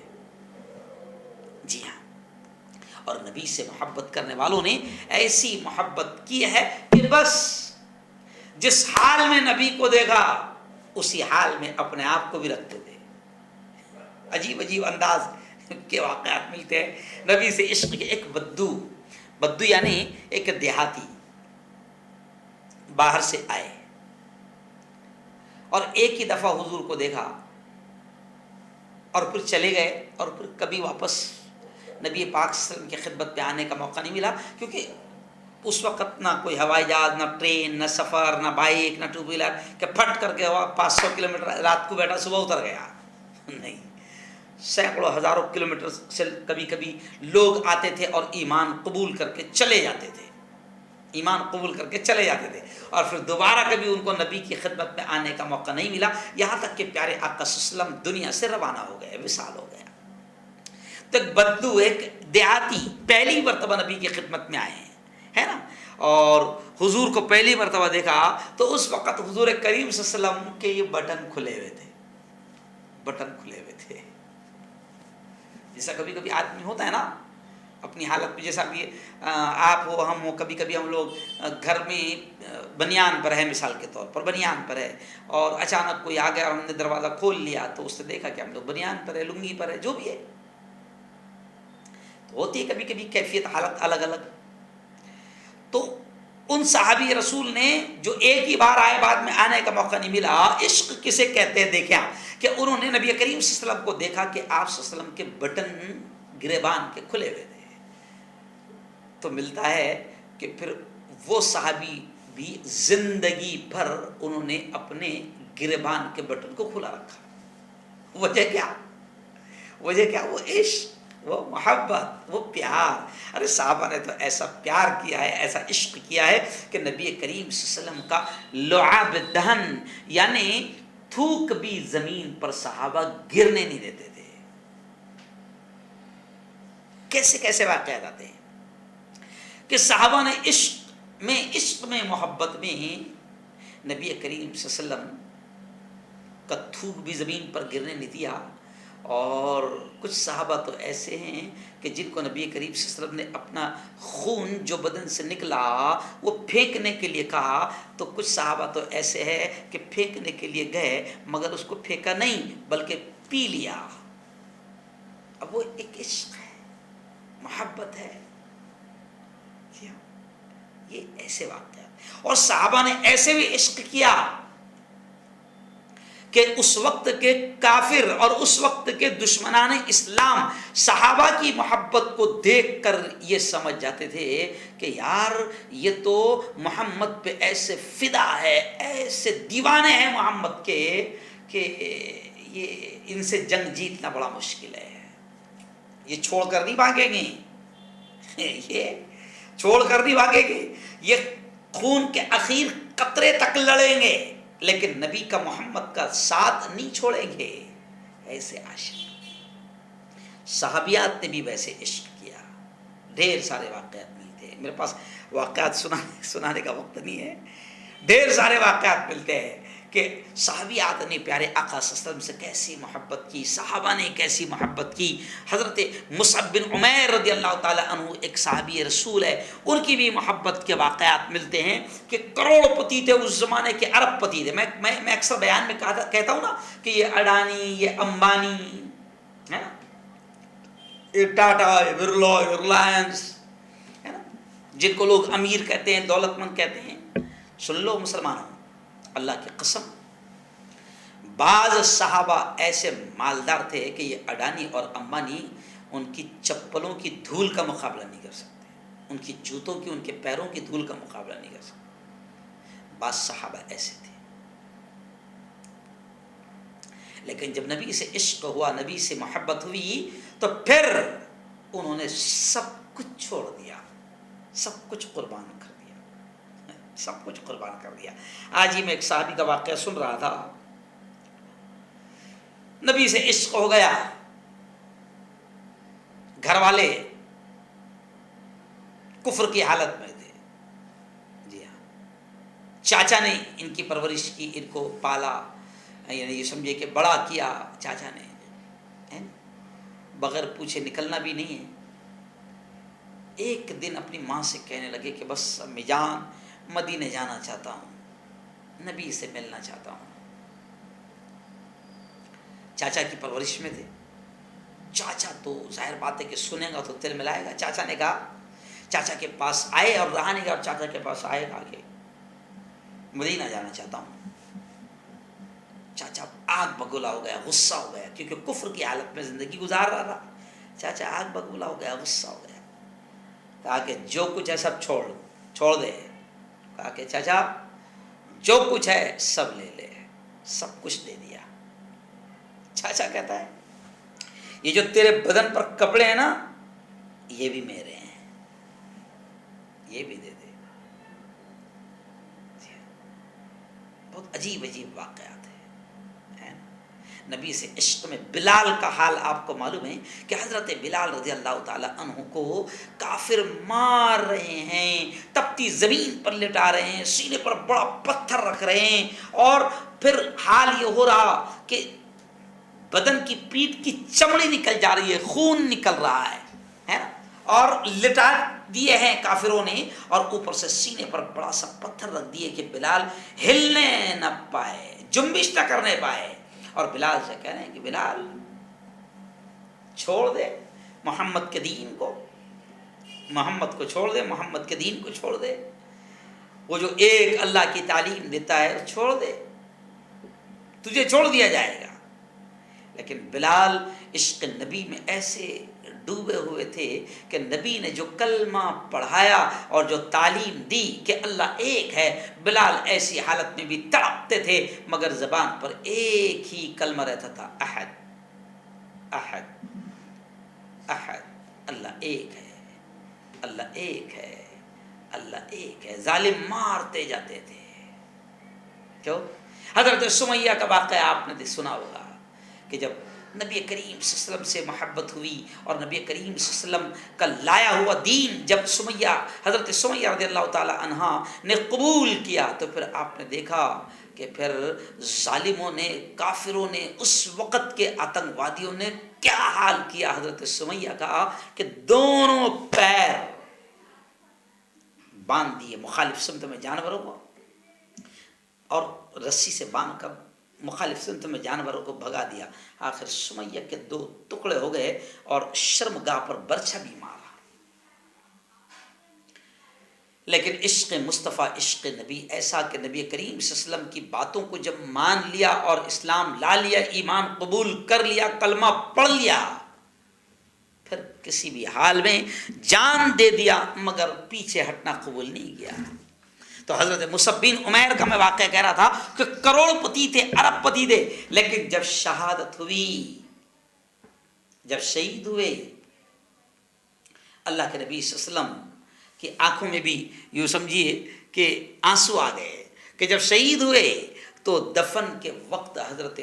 جی ہاں, اور نبی سے محبت کرنے والوں نے ایسی محبت کی ہے کہ بس جس حال میں نبی کو دیکھا اسی حال میں اپنے آپ کو بھی رکھتے تھے. عجیب عجیب انداز کے واقعات ملتے ہیں. نبی سے عشق کے ایک بدو یعنی ایک دیہاتی باہر سے آئے اور ایک ہی دفعہ حضور کو دیکھا اور پھر چلے گئے اور پھر کبھی واپس نبی پاک صلی اللہ علیہ وسلم کی خدمت پہ آنے کا موقع نہیں ملا, کیونکہ اس وقت نہ کوئی ہوائی جہاز, نہ ٹرین, نہ سفر, نہ بائک, نہ 2 ویلر کہ پھٹ کر کے 500 کلومیٹر رات کو بیٹھا صبح اتر گیا. نہیں, سینکڑوں ہزاروں کلومیٹر سے کبھی کبھی لوگ آتے تھے اور ایمان قبول کر کے چلے جاتے تھے, ایمان قبول کر کے چلے جاتے تھے, اور پھر دوبارہ کبھی ان کو نبی کی خدمت میں آنے کا موقع نہیں ملا, یہاں تک کہ پیارے آقا صلی اللہ علیہ وسلم دنیا سے روانہ ہو گئے, وصال ہو گیا. تو ایک بدو, ایک دیہاتی پہلی مرتبہ نبی کی خدمت میں آئے ہیں, ہے نا, اور حضور کو پہلی مرتبہ دیکھا تو اس وقت حضور کریم صلی اللہ علیہ وسلم کے یہ بٹن کھلے ہوئے تھے, بٹن کھلے ہوئے تھے. جیسا کبھی کبھی آدمی ہوتا ہے نا, اپنی حالت میں، جیسا بھی آپ ہو ہم ہو، کبھی کبھی ہم لوگ گھر میں بنیان پر ہے، مثال کے طور پر بنیان پر ہے، اور اچانک کوئی آ گیا اور ہم نے دروازہ کھول لیا تو اس نے دیکھا کہ ہم لوگ بنیان پر ہے، لنگی پر ہے، جو بھی ہے، ہوتی ہے کبھی کبھی کیفیت حالت الگ الگ. تو ان صحابی رسول نے جو ایک ہی بار آئے، بعد میں آنے کا موقع نہیں ملا. عشق کسے کہتے ہیں دیکھیں کہ انہوں نے نبی کریم صلی اللہ علیہ وسلم کو دیکھا کہ آپ صلی اللہ علیہ وسلم کے بٹن گریبان کے کھلے ہوئے تھے، تو ملتا ہے کہ پھر وہ صحابی بھی زندگی بھر انہوں نے اپنے گریبان کے بٹن کو کھلا رکھا. وجہ کیا؟ وجہ کیا؟ وہ عشق، وہ محبت، وہ پیار. ارے صحابہ نے تو ایسا پیار کیا ہے، ایسا عشق کیا ہے کہ نبی کریم صلی اللہ علیہ وسلم کا لعاب دہن یعنی تھوک بھی زمین پر صحابہ گرنے نہیں دیتے تھے. کیسے کیسے واقعات آتے ہیں کہ صحابہ نے عشق میں محبت میں نبی کریم صلی اللہ علیہ وسلم کا تھوک بھی زمین پر گرنے نہیں دیا. اور کچھ صحابہ تو ایسے ہیں کہ جن کو نبی کریم صلی اللہ علیہ وسلم نے اپنا خون جو بدن سے نکلا وہ پھینکنے کے لیے کہا، تو کچھ صحابہ تو ایسے ہیں کہ پھینکنے کے لیے گئے مگر اس کو پھینکا نہیں بلکہ پی لیا. اب وہ ایک عشق ہے، محبت ہے. یہ ایسے واقعات، اور صحابہ نے ایسے بھی عشق کیا کہ اس وقت کے کافر اور اس وقت کے دشمنان اسلام صحابہ کی محبت کو دیکھ کر یہ سمجھ جاتے تھے کہ یار یہ تو محمد پہ ایسے فدا ہے، ایسے دیوانے ہیں محمد کے کہ یہ ان سے جنگ جیتنا بڑا مشکل ہے. یہ چھوڑ کر نہیں بھاگیں گے، یہ چھوڑ کر نہیں بھاگیں گے، یہ خون کے اخیر قطرے تک لڑیں گے لیکن نبی کا محمد کا ساتھ نہیں چھوڑیں گے. ایسے عاشق صحابیات نے بھی ویسے عشق کیا. ڈھیر سارے واقعات ملتے ہیں، میرے پاس واقعات سنانے کا وقت نہیں ہے. ڈھیر سارے واقعات ملتے ہیں کہ صحابیات نے پیارے آقا صلی اللہ علیہ وسلم سے کیسی محبت کی، صحابہ نے کیسی محبت کی. حضرت مصعب بن عمیر رضی اللہ تعالی عنہ ایک صحابی رسول ہے، ان کی بھی محبت کے واقعات ملتے ہیں کہ کروڑ پتی تھے اس زمانے کے، ارب پتی تھے. میں اکثر بیان میں کہتا ہوں نا کہ یہ اڈانی، یہ امبانی ہے نا، یہ ٹاٹا، یہ برلا، یہ ریلائنس ہے نا، جن کو لوگ امیر کہتے ہیں، دولت مند کہتے ہیں. سن لو مسلمانوں، اللہ کی قسم بعض صحابہ ایسے مالدار تھے کہ یہ اڈانی اور امبانی ان کی چپلوں کی دھول کا مقابلہ نہیں کر سکتے، ان کی جوتوں کی، ان کے پیروں کی دھول کا مقابلہ نہیں کر سکتے. بعض صحابہ ایسے تھے. لیکن جب نبی سے عشق ہوا، نبی سے محبت ہوئی، تو پھر انہوں نے سب کچھ چھوڑ دیا، سب کچھ قربان کر دیا، سب کچھ قربان کر دیا. آج ہی میں ایک صحابی کا واقعہ سن رہا تھا، نبی سے عشق ہو گیا، گھر والے کفر کی حالت میں تھے. جی ہاں، چاچا نے ان کی پرورش کی، ان کو پالا، یعنی یہ سمجھے کہ بڑا کیا چاچا نے، بغیر پوچھے نکلنا بھی نہیں ہے. ایک دن اپنی ماں سے کہنے لگے کہ بس امی جان مدینے جانا چاہتا ہوں، نبی سے ملنا چاہتا ہوں. چاچا کی پرورش میں تھے. چاچا تو ظاہر بات ہے کہ سنے گا تو دل ملائے گا. چاچا نے کہا، چاچا کے پاس آئے اور رہا نہیں گیا، اور چاچا کے پاس آئے گا کہ مدینہ جانا چاہتا ہوں. چاچا آگ بگولا ہو گیا، غصہ ہو گیا، کیونکہ کفر کی حالت میں زندگی گزار رہا تھا. چاچا آگ بگولا ہو گیا، غصہ ہو گیا. کہا کہ جو کچھ ہے سب چھوڑ دے. کہا کہ چاچا جو کچھ ہے سب لے لے. سب کچھ دے دیا. چاچا کہتا ہے یہ جو تیرے بدن پر کپڑے ہیں نا یہ بھی میرے ہیں، یہ بھی دے دے. بہت عجیب عجیب واقعات ہیں. نبی سے عشق میں بلال کا حال آپ کو معلوم ہے کہ حضرت بلال رضی اللہ تعالی عنہ کو کافر مار رہے ہیں، تپتی زمین پر لٹا رہے ہیں، سینے پر بڑا پتھر رکھ رہے ہیں، اور پھر حال یہ ہو رہا کہ بدن کی پیٹھ کی چمڑی نکل جا رہی ہے، خون نکل رہا ہے نا. اور لٹا دیے ہیں کافروں نے، اور اوپر سے سینے پر بڑا سا پتھر رکھ دیے کہ بلال ہلنے نہ پائے، جنبش نہ کرنے پائے، اور بلال سے کہہ رہے ہیں کہ بلال چھوڑ دے محمد کے دین کو، محمد کو چھوڑ دے، محمد کے دین کو چھوڑ دے، وہ جو ایک اللہ کی تعلیم دیتا ہے چھوڑ دے، تجھے چھوڑ دیا جائے گا۔ لیکن بلال عشق نبی میں ایسے ڈوبے ہوئے تھے کہ نبی نے جو کلمہ پڑھایا اور جو تعلیم دی کہ اللہ ایک ہے، بلال ایسی حالت میں بھی تڑپتے تھے، مگر زبان پر ایک ہی کلمہ رہتا تھا، احد احد احد، اللہ ایک ہے، اللہ ایک ہے، اللہ ایک ہے۔ ظالم مارتے جاتے تھے، کیوں؟ حضرت سمیہ کا واقعہ آپ نے سنا ہوگا کہ جب نبی کریم صلی اللہ علیہ وسلم سے محبت ہوئی اور نبی کریم صلی اللہ علیہ وسلم کا لایا ہوا دین جب حضرت سمیہ رضی اللہ تعالی عنہا نے قبول کیا، تو پھر آپ نے دیکھا کہ پھر ظالموں نے، کافروں نے، اس وقت کے آتنکوادیوں نے کیا حال کیا حضرت سمیہ کا کہ دونوں پیر باندھ دیے مخالف سمت میں جانوروں کو، اور رسی سے باندھ کر مخالف سمت میں جانوروں کو بھگا دیا۔ آخر سمیہ کے 2 ٹکڑے ہو گئے اور شرمگاہ پر برچھا بھی مارا۔ لیکن عشق مصطفیٰ، عشق نبی ایسا کہ نبی کریم صلی اللہ علیہ وسلم کی باتوں کو جب مان لیا اور اسلام لا لیا، ایمان قبول کر لیا، کلمہ پڑھ لیا، پھر کسی بھی حال میں جان دے دیا، مگر پیچھے ہٹنا قبول نہیں کیا۔ تو حضرت مصعب بن عمیر کا میں واقعہ کہہ رہا تھا کہ کروڑ پتی تھے، ارب پتی تھے، لیکن جب شہادت ہوئی، جب شہید ہوئے، اللہ کے نبی صلی اللہ علیہ وسلم کی آنکھوں میں بھی یوں سمجھیے کہ آنسو آ گئے کہ جب شہید ہوئے تو دفن کے وقت حضرت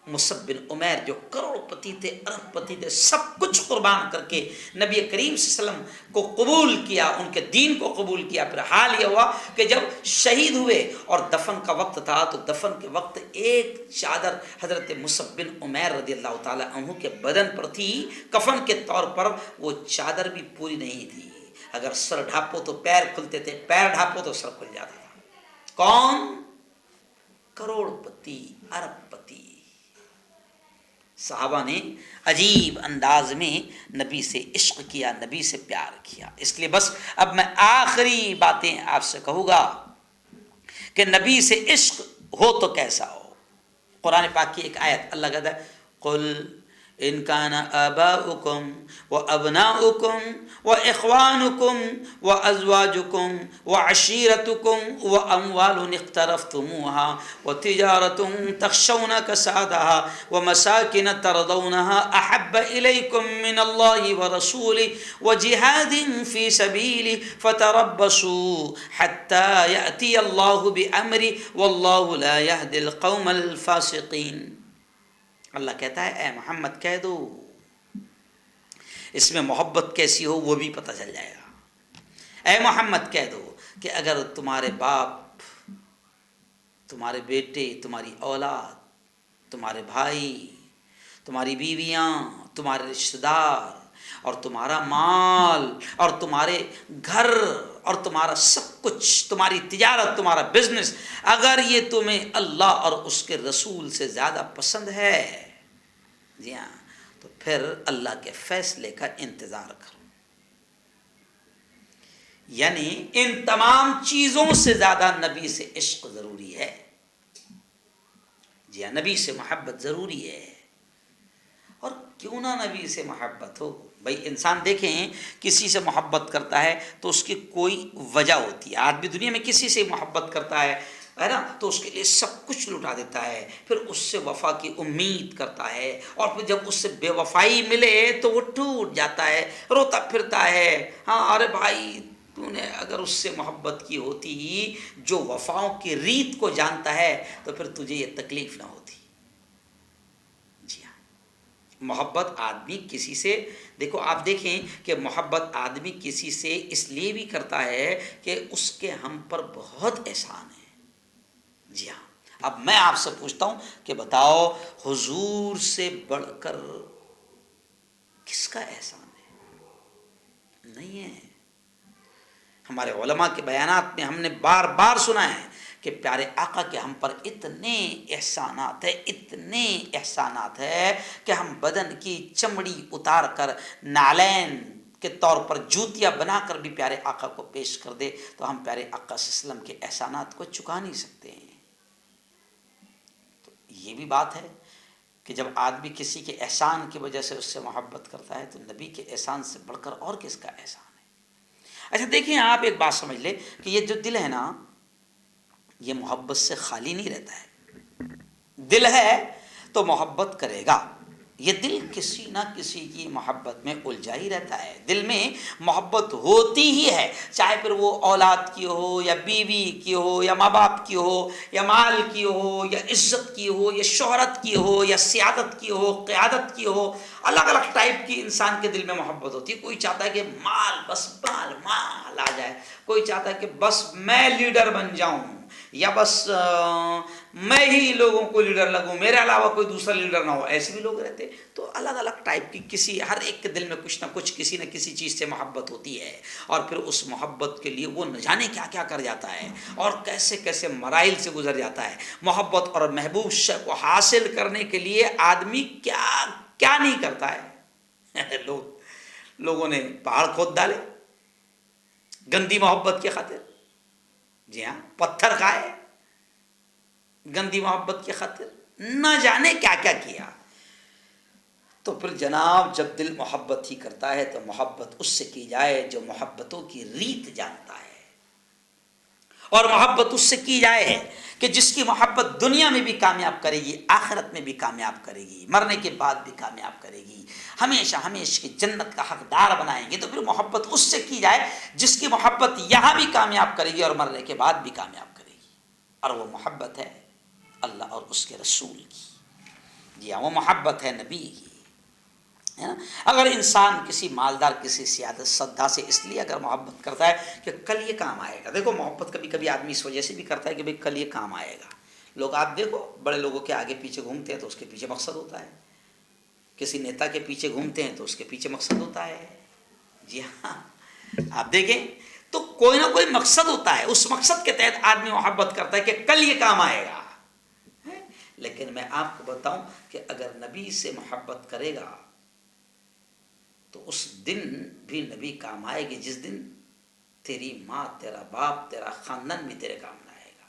مصعب بن عمیر جو کروڑ پتی تھے، ارب پتی تھے، سب کچھ قربان کر کے نبی کریم صلی اللہ علیہ وسلم کو قبول کیا، ان کے دین کو قبول کیا۔ پھر حال یہ ہوا کہ جب شہید ہوئے اور دفن کا وقت تھا تو دفن کے وقت ایک چادر حضرت مصعب بن عمیر رضی اللہ تعالی عنہ کے بدن پر تھی، کفن کے طور پر، وہ چادر بھی پوری نہیں تھی، اگر سر ڈھانپو تو پیر کھلتے تھے، پیر ڈھانپو تو سر کھل جاتا تھا۔ کون؟ کروڑ پتی، ارب پتی۔ صحابہ نے عجیب انداز میں نبی سے عشق کیا، نبی سے پیار کیا۔ اس لیے بس اب میں آخری باتیں آپ سے کہوں گا کہ نبی سے عشق ہو تو کیسا ہو۔ قرآن پاک کی ایک آیت اللہ کہتا ہے، قل ان کان آباؤکم وابناؤکم واخوانکم وازواجکم وعشیرتکم واموال اقترفتموها وتجارۃ تخشون کسادها ومساکن ترضونها احب الیکم من اللہ ورسولہ وجہاد فی سبیلہ فتربصوا حتی یأتی اللہ بامرہ واللہ لا یہدی القوم الفاسقین۔ اللہ کہتا ہے اے محمد کہہ دو، اس میں محبت کیسی ہو وہ بھی پتہ چل جائے گا۔ اے محمد کہہ دو کہ اگر تمہارے باپ، تمہارے بیٹے، تمہاری اولاد، تمہارے بھائی، تمہاری بیویاں، تمہارے رشتہ دار، اور تمہارا مال، اور تمہارے گھر، اور تمہارا سب کچھ، تمہاری تجارت، تمہارا بزنس، اگر یہ تمہیں اللہ اور اس کے رسول سے زیادہ پسند ہے، جی ہاں، تو پھر اللہ کے فیصلے کا انتظار کرو۔ یعنی ان تمام چیزوں سے زیادہ نبی سے عشق ضروری ہے، جی ہاں، نبی سے محبت ضروری ہے۔ اور کیوں نہ نبی سے محبت ہو، بھائی انسان دیکھیں کسی سے محبت کرتا ہے تو اس کی کوئی وجہ ہوتی ہے۔ آدمی دنیا میں کسی سے محبت کرتا ہے نا، تو اس کے لیے سب کچھ لٹا دیتا ہے، پھر اس سے وفا کی امید کرتا ہے، اور پھر جب اس سے بے وفائی ملے تو وہ ٹوٹ جاتا ہے، روتا پھرتا ہے۔ ہاں ارے بھائی، تو نے اگر اس سے محبت کی ہوتی جو وفاؤں کی ریت کو جانتا ہے تو پھر تجھے یہ تکلیف نہ ہوتی۔ جی ہاں، محبت آدمی کسی سے، دیکھو آپ دیکھیں کہ محبت آدمی کسی سے اس لیے بھی کرتا ہے کہ اس کے ہم پر بہت احسان ہے۔ جی ہاں، اب میں آپ سے پوچھتا ہوں کہ بتاؤ حضور سے بڑھ کر کس کا احسان ہے؟ نہیں ہے. ہمارے علماء کے بیانات میں ہم نے بار بار سنا ہے کہ پیارے آقا کے ہم پر اتنے احسانات ہے کہ ہم بدن کی چمڑی اتار کر نالین کے طور پر جوتیاں بنا کر بھی پیارے آقا کو پیش کر دے تو ہم پیارے آقا صلی اللہ علیہ وسلم کے احسانات کو چکا نہیں سکتے ہیں. تو یہ بھی بات ہے کہ جب آدمی کسی کے احسان کی وجہ سے اس سے محبت کرتا ہے تو نبی کے احسان سے بڑھ کر اور کس کا احسان ہے. اچھا دیکھیں آپ ایک بات سمجھ لیں کہ یہ جو دل ہے نا یہ محبت سے خالی نہیں رہتا ہے. دل ہے تو محبت کرے گا. یہ دل کسی نہ کسی کی محبت میں الجھا ہی رہتا ہے. دل میں محبت ہوتی ہی ہے, چاہے پھر وہ اولاد کی ہو یا بیوی کی ہو یا ماں باپ کی ہو یا مال کی ہو یا عزت کی ہو یا شہرت کی ہو یا سیادت کی ہو, قیادت کی ہو. الگ الگ ٹائپ کی انسان کے دل میں محبت ہوتی ہے. کوئی چاہتا ہے کہ مال بس مال آ جائے, کوئی چاہتا ہے کہ بس میں لیڈر بن جاؤں یا بس میں ہی لوگوں کو لیڈر لگوں, میرے علاوہ کوئی دوسرا لیڈر نہ ہو. ایسے بھی لوگ رہتے. تو الگ الگ ٹائپ کی کسی ہر ایک کے دل میں کچھ نہ کچھ کسی نہ کسی چیز سے محبت ہوتی ہے اور پھر اس محبت کے لیے وہ نہ جانے کیا کیا کر جاتا ہے اور کیسے کیسے مراحل سے گزر جاتا ہے. محبت اور محبوب شے کو حاصل کرنے کے لیے آدمی کیا کیا نہیں کرتا ہے. لوگوں نے پہاڑ کھود ڈالے گندی محبت کی خاطر. جی ہاں, پتھر کھائے گندی محبت کی خاطر, نہ جانے کیا کیا کیا. تو پھر جناب جب دل محبت ہی کرتا ہے تو محبت اس سے کی جائے جو محبتوں کی ریت جانتا ہے, اور محبت اس سے کی جائے کہ جس کی محبت دنیا میں بھی کامیاب کرے گی, آخرت میں بھی کامیاب کرے گی, مرنے کے بعد بھی کامیاب کرے گی, ہمیشہ ہمیشہ کی جنت کا حقدار بنائیں گے. تو پھر محبت اس سے کی جائے جس کی محبت یہاں بھی کامیاب کرے گی اور مرنے کے بعد بھی کامیاب کرے گی, اور وہ محبت ہے اللہ اور اس کے رسول کی. جی ہاں, وہ محبت ہے نبی کی. اگر انسان کسی مالدار کسی سیادت سدا سے اس لیے اگر محبت کرتا ہے کہ کل یہ کام آئے گا. دیکھو محبت کبھی کبھی آدمی اس وجہ سے بھی کرتا ہے کہ بھئی کل یہ کام آئے گا. لوگ آپ دیکھو بڑے لوگوں کے آگے پیچھے گھومتے ہیں تو اس کے پیچھے مقصد ہوتا ہے. کسی نیتا کے پیچھے گھومتے ہیں تو اس کے پیچھے مقصد ہوتا ہے. جی ہاں, آپ دیکھیں تو کوئی نہ کوئی مقصد ہوتا ہے. اس مقصد کے تحت آدمی محبت کرتا ہے کہ کل یہ کام آئے گا. لیکن میں آپ کو بتاؤں کہ اگر نبی سے محبت کرے گا تو اس دن بھی نبی کام آئے گی جس دن تیری ماں, تیرا باپ, تیرا خاندان بھی تیرے کام نہ آئے گا,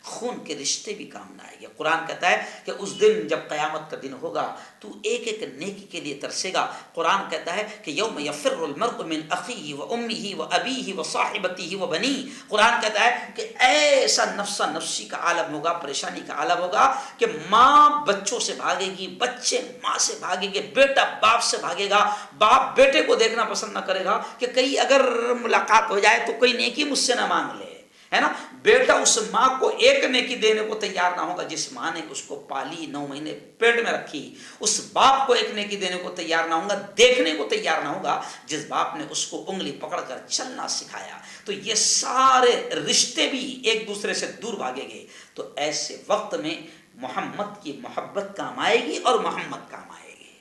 خون کے رشتے بھی کام نہ آئے گے. قرآن کہتا ہے کہ اس دن جب قیامت کا دن ہوگا تو ایک ایک نیکی کے لیے ترسے گا. قرآن کہتا ہے کہ یوم یفر المرء من اخیہ و امہ و ابیہ و صاحبتہ و بنیہ. قرآن کہتا ہے کہ ایسا نفسا نفسی کا عالم ہوگا, پریشانی کا عالم ہوگا کہ ماں بچوں سے بھاگے گی, بچے ماں سے بھاگیں گے, بیٹا باپ سے بھاگے گا, باپ بیٹے کو دیکھنا پسند نہ کرے گا کہ کہیں اگر ملاقات ہو جائے تو کوئی نیکی مجھ سے نہ مانگ لے, ہے نا. بیٹا اس ماں کو ایک نیکی دینے کو تیار نہ ہوگا جس ماں نے اس کو پالی, 9 مہینے پیٹ میں رکھی. اس باپ کو ایک نیکی دینے کو تیار نہ ہوگا, دیکھنے کو تیار نہ ہوگا جس باپ نے اس کو انگلی پکڑ کر چلنا سکھایا. تو یہ سارے رشتے بھی ایک دوسرے سے دور بھاگیں گے. تو ایسے وقت میں محمد کی محبت کام آئے گی اور محمد کام آئے گی.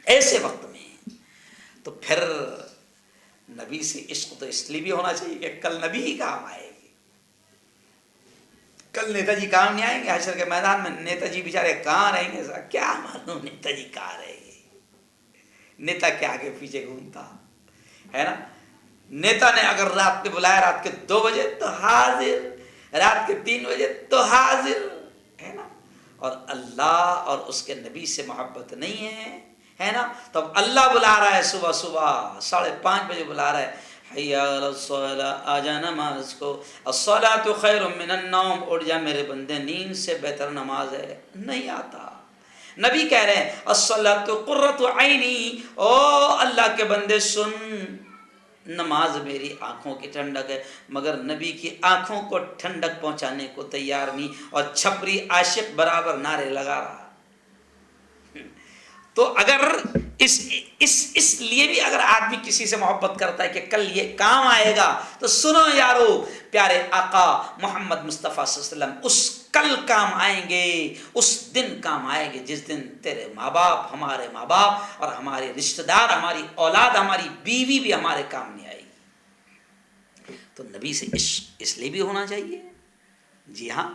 ایسے وقت میں تو پھر نبی سے عشق تو اس لیے بھی ہونا چاہیے کہ کل نبی ہی کام آئے گی. کل نیتا جی کام نہیں آئیں گے حشر کے میدان میں. نیتا جی بیچارے کہاں رہیں گے, کیا معلوم نیتا جی کہاں رہیں گے. نیتا کے آگے پیچھے گھومتا ہے نا. نیتا نے اگر رات میں بلایا رات کے 2 بجے تو حاضر, رات کے 3 بجے تو حاضر, ہے نا. اور اللہ اور اس کے نبی سے محبت نہیں ہے نا. تب اللہ بلا رہا ہے صبح 5:30 بجے بلا رہا ہے, حی علی الصلاۃ, آ جا نماز کو, الصلاۃ خیر من النوم, اٹھ جا میرے بندے, نیند سے بہتر نماز ہے. نہیں آتا. نبی کہہ رہے ہیں الصلاۃ قرۃ عینی, او اللہ کے بندے سن, نماز میری آنکھوں کی ٹھنڈک ہے. مگر نبی کی آنکھوں کو ٹھنڈک پہنچانے کو تیار نہیں, اور چھپری عاشق برابر نعرے لگا رہا. تو اگر اس لیے بھی اگر آدمی کسی سے محبت کرتا ہے کہ کل یہ کام آئے گا, تو سنو یارو, پیارے آقا محمد مصطفیٰ صلی اللہ علیہ وسلم اس کل کام آئیں گے، اس دن کام آئیں گے جس دن تیرے ماں باپ، ہمارے ماں باپ اور ہمارے رشتہ دار، ہماری اولاد، ہماری بیوی بھی ہمارے کام نہیں آئے گی۔ تو نبی سے عشق اس لیے بھی ہونا چاہیے۔ جی ہاں،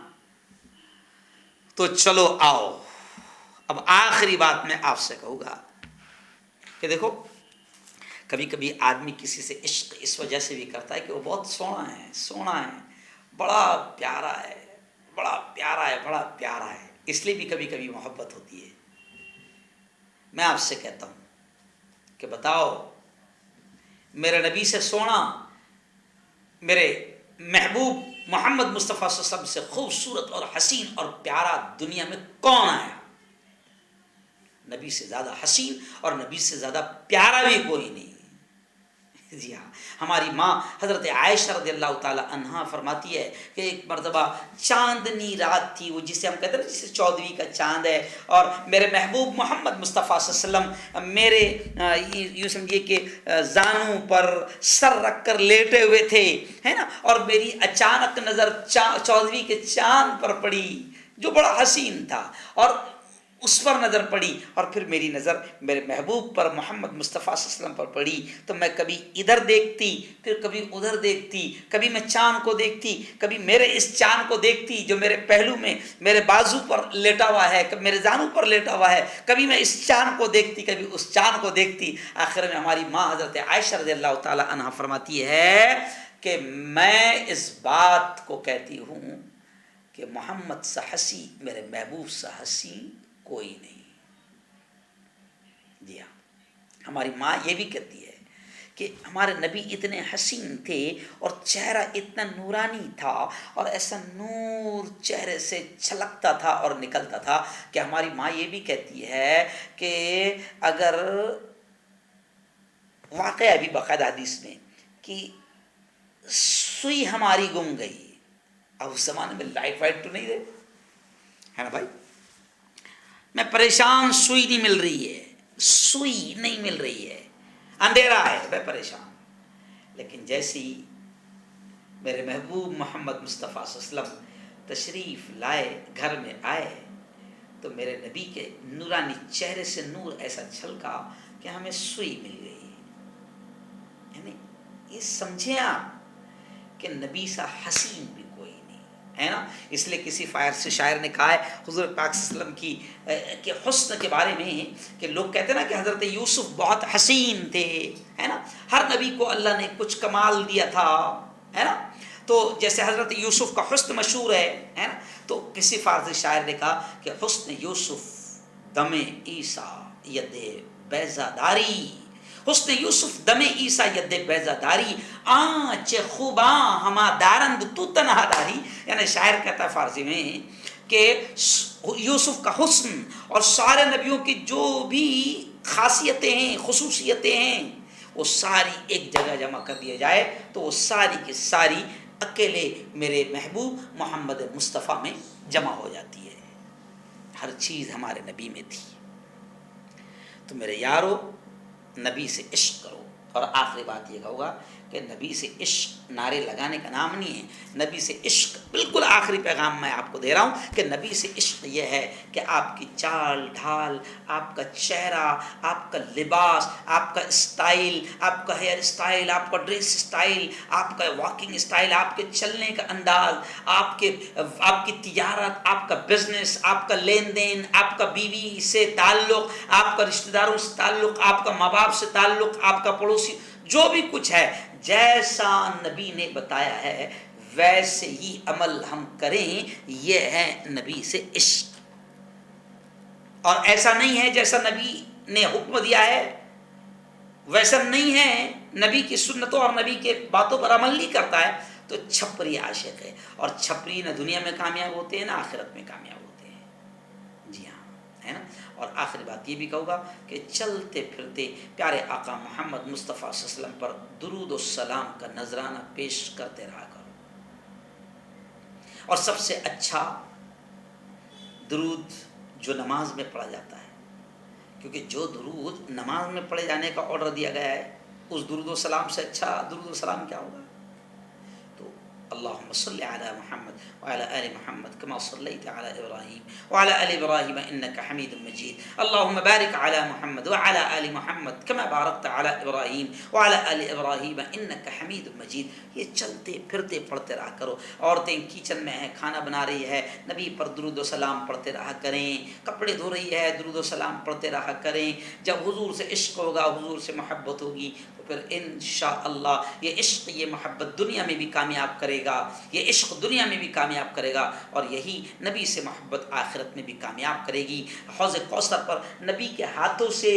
تو چلو آؤ، اب آخری بات میں آپ سے کہوں گا کہ دیکھو، کبھی کبھی آدمی کسی سے عشق اس وجہ سے بھی کرتا ہے کہ وہ بہت سونا ہے، بڑا پیارا ہے، بڑا پیارا ہے، بڑا پیارا ہے، اس لیے بھی کبھی کبھی محبت ہوتی ہے۔ میں آپ سے کہتا ہوں کہ بتاؤ، میرے نبی سے سونا، میرے محبوب محمد مصطفیٰ صلی اللہ علیہ وسلم سے خوبصورت اور حسین اور پیارا دنیا میں کون آیا؟ نبی سے زیادہ حسین اور نبی سے زیادہ پیارا بھی کوئی نہیں۔ جی ہاں، ہماری ماں حضرت عائشہ رضی اللہ تعالی عنہا فرماتی ہے کہ ایک مرتبہ چاندنی رات تھی، وہ جسے ہم کہتے ہیں نا، جسے 14ویں کا چاند ہے، اور میرے محبوب محمد مصطفیٰ صلی اللہ علیہ وسلم میرے یوں سمجھیے کہ زانوں پر سر رکھ کر لیٹے ہوئے تھے، ہے نا، اور میری اچانک نظر 14ویں کے چاند پر پڑی جو بڑا حسین تھا، اور اس پر نظر پڑی، اور پھر میری نظر میرے محبوب پر محمد مصطفیٰ صلی اللہ علیہ وسلم پر پڑی، تو میں کبھی ادھر دیکھتی، پھر کبھی ادھر دیکھتی، کبھی میں چاند کو دیکھتی، کبھی میرے اس چاند کو دیکھتی جو میرے پہلو میں میرے بازو پر لیٹا ہوا ہے، کبھی میرے زانو پر لیٹا ہوا ہے، کبھی میں اس چاند کو دیکھتی، کبھی اس چاند کو دیکھتی۔ آخر میں ہماری ماں حضرت عائشہ رضی اللہ تعالی عنہا فرماتی ہے کہ میں اس بات کو کہتی ہوں کہ محمد سا حسی، میرے محبوب سا حسی کوئی نہیں۔ جی ہاں، ہماری ماں یہ بھی کہتی ہے کہ ہمارے نبی اتنے حسین تھے اور چہرہ اتنا نورانی تھا، اور ایسا نور چہرے سے چھلکتا تھا اور نکلتا تھا کہ ہماری ماں یہ بھی کہتی ہے کہ اگر واقعہ ابھی باقاعدہ حدیث میں کہ سوئی ہماری گم گئی، اب اس زمانے میں لائٹ وائٹ تو نہیں رہے، ہے نا بھائی، میں پریشان، سوئی نہیں مل رہی ہے، سوئی نہیں مل رہی ہے، اندھیرا ہے، میں پریشان۔ لیکن جیسے ہی میرے محبوب محمد مصطفیٰ صلی اللہ علیہ وسلم تشریف لائے، گھر میں آئے، تو میرے نبی کے نورانی چہرے سے نور ایسا چھلکا کہ ہمیں سوئی مل گئی۔ یعنی یہ سمجھیں آپ کہ نبی سا حسین بھی کوئی نہیں ہے نا۔ اس لیے کسی فارسی شاعر نے کہا ہے حضور پاک صلی اللہ علیہ وسلم کی کہ حسن کے بارے میں کہ لوگ کہتے ہیں نا کہ حضرت یوسف بہت حسین تھے، ہے نا، ہر نبی کو اللہ نے کچھ کمال دیا تھا، ہے نا، تو جیسے حضرت یوسف کا حسن مشہور ہے نا، تو کسی فارسی شاعر نے کہا کہ حسن یوسف دم عیسیٰ ید بیضہ داری، حسن یوسف دم عیسیٰ ید بیضہ داری، آنچ خوباں ہما دارند تو تنہا داری۔ یعنی شاعر کہتا ہے فارسی میں کہ یوسف کا حسن اور سارے نبیوں کی جو بھی خاصیتیں ہیں، خصوصیتیں ہیں، وہ ساری ایک جگہ جمع کر دیا جائے تو وہ ساری کی ساری اکیلے میرے محبوب محمد مصطفیٰ میں جمع ہو جاتی ہے۔ ہر چیز ہمارے نبی میں تھی۔ تو میرے یارو، نبی سے عشق کرو۔ اور آخری بات یہ کہوں گا کہ نبی سے عشق نعرے لگانے کا نام نہیں ہے، نبی سے عشق، بالکل آخری پیغام میں آپ کو دے رہا ہوں کہ نبی سے عشق یہ ہے کہ آپ کی چال ڈھال، آپ کا چہرہ، آپ کا لباس، آپ کا اسٹائل، آپ کا ہیئر اسٹائل، آپ کا ڈریس اسٹائل، آپ کا واکنگ اسٹائل، آپ کے چلنے کا انداز، آپ کی تجارت، آپ کا بزنس، آپ کا لین دین، آپ کا بیوی سے تعلق، آپ کا رشتہ داروں سے تعلق، آپ کا ماں باپ سے تعلق، آپ کا پڑوسی، جو بھی کچھ ہے، جیسا نبی نے بتایا ہے ویسے ہی عمل ہم کریں، یہ ہے نبی سے عشق۔ اور ایسا نہیں ہے جیسا نبی نے حکم دیا ہے ویسا نہیں ہے، نبی کی سنتوں اور نبی کے باتوں پر عمل نہیں کرتا ہے تو چھپری عاشق ہے، اور چھپری نہ دنیا میں کامیاب ہوتے ہیں نہ آخرت میں کامیاب ہوتے ہیں۔ جی ہاں، ہے نا۔ اور آخری بات یہ بھی کہوں گا کہ چلتے پھرتے پیارے آقا محمد مصطفیٰ صلی اللہ علیہ وسلم پر درود و سلام کا نذرانہ پیش کرتے رہا کرو۔ اور سب سے اچھا درود جو نماز میں پڑھا جاتا ہے، کیونکہ جو درود نماز میں پڑھے جانے کا آرڈر دیا گیا ہے، اس درود و سلام سے اچھا درود و سلام کیا ہوگا؟ تو اللهم صل على محمد وعلى آل محمد كما صليت على إبراهيم وعلى آل إبراهيم إنك حميد مجيد. اللهم بارك على محمد وعلى آل محمد كما باركت على إبراهيم وعلى آل إبراهيم إنك حميد مجيد. یہ چلتے پھرتے پڑھتے رہا کرو. عورتیں کچن میں ہیں، کھانا بنا رہی ہے، نبی پر درود و سلام پڑھتے رہا کریں. کپڑے دھو رہی ہے، درود و سلام پڑھتے رہا کریں. جب حضور سے عشق ہوگا، حضور سے محبت ہوگی، تو پھر انشاءاللہ یہ عشق، یہ محبت دنیا میں بھی کامیاب کرے گا. یہ عشق دنیا میں بھی کامیاب کرے گا، اور یہی نبی سے محبت آخرت میں بھی کامیاب کرے گی. حوض کوثر پر نبی کے ہاتھوں سے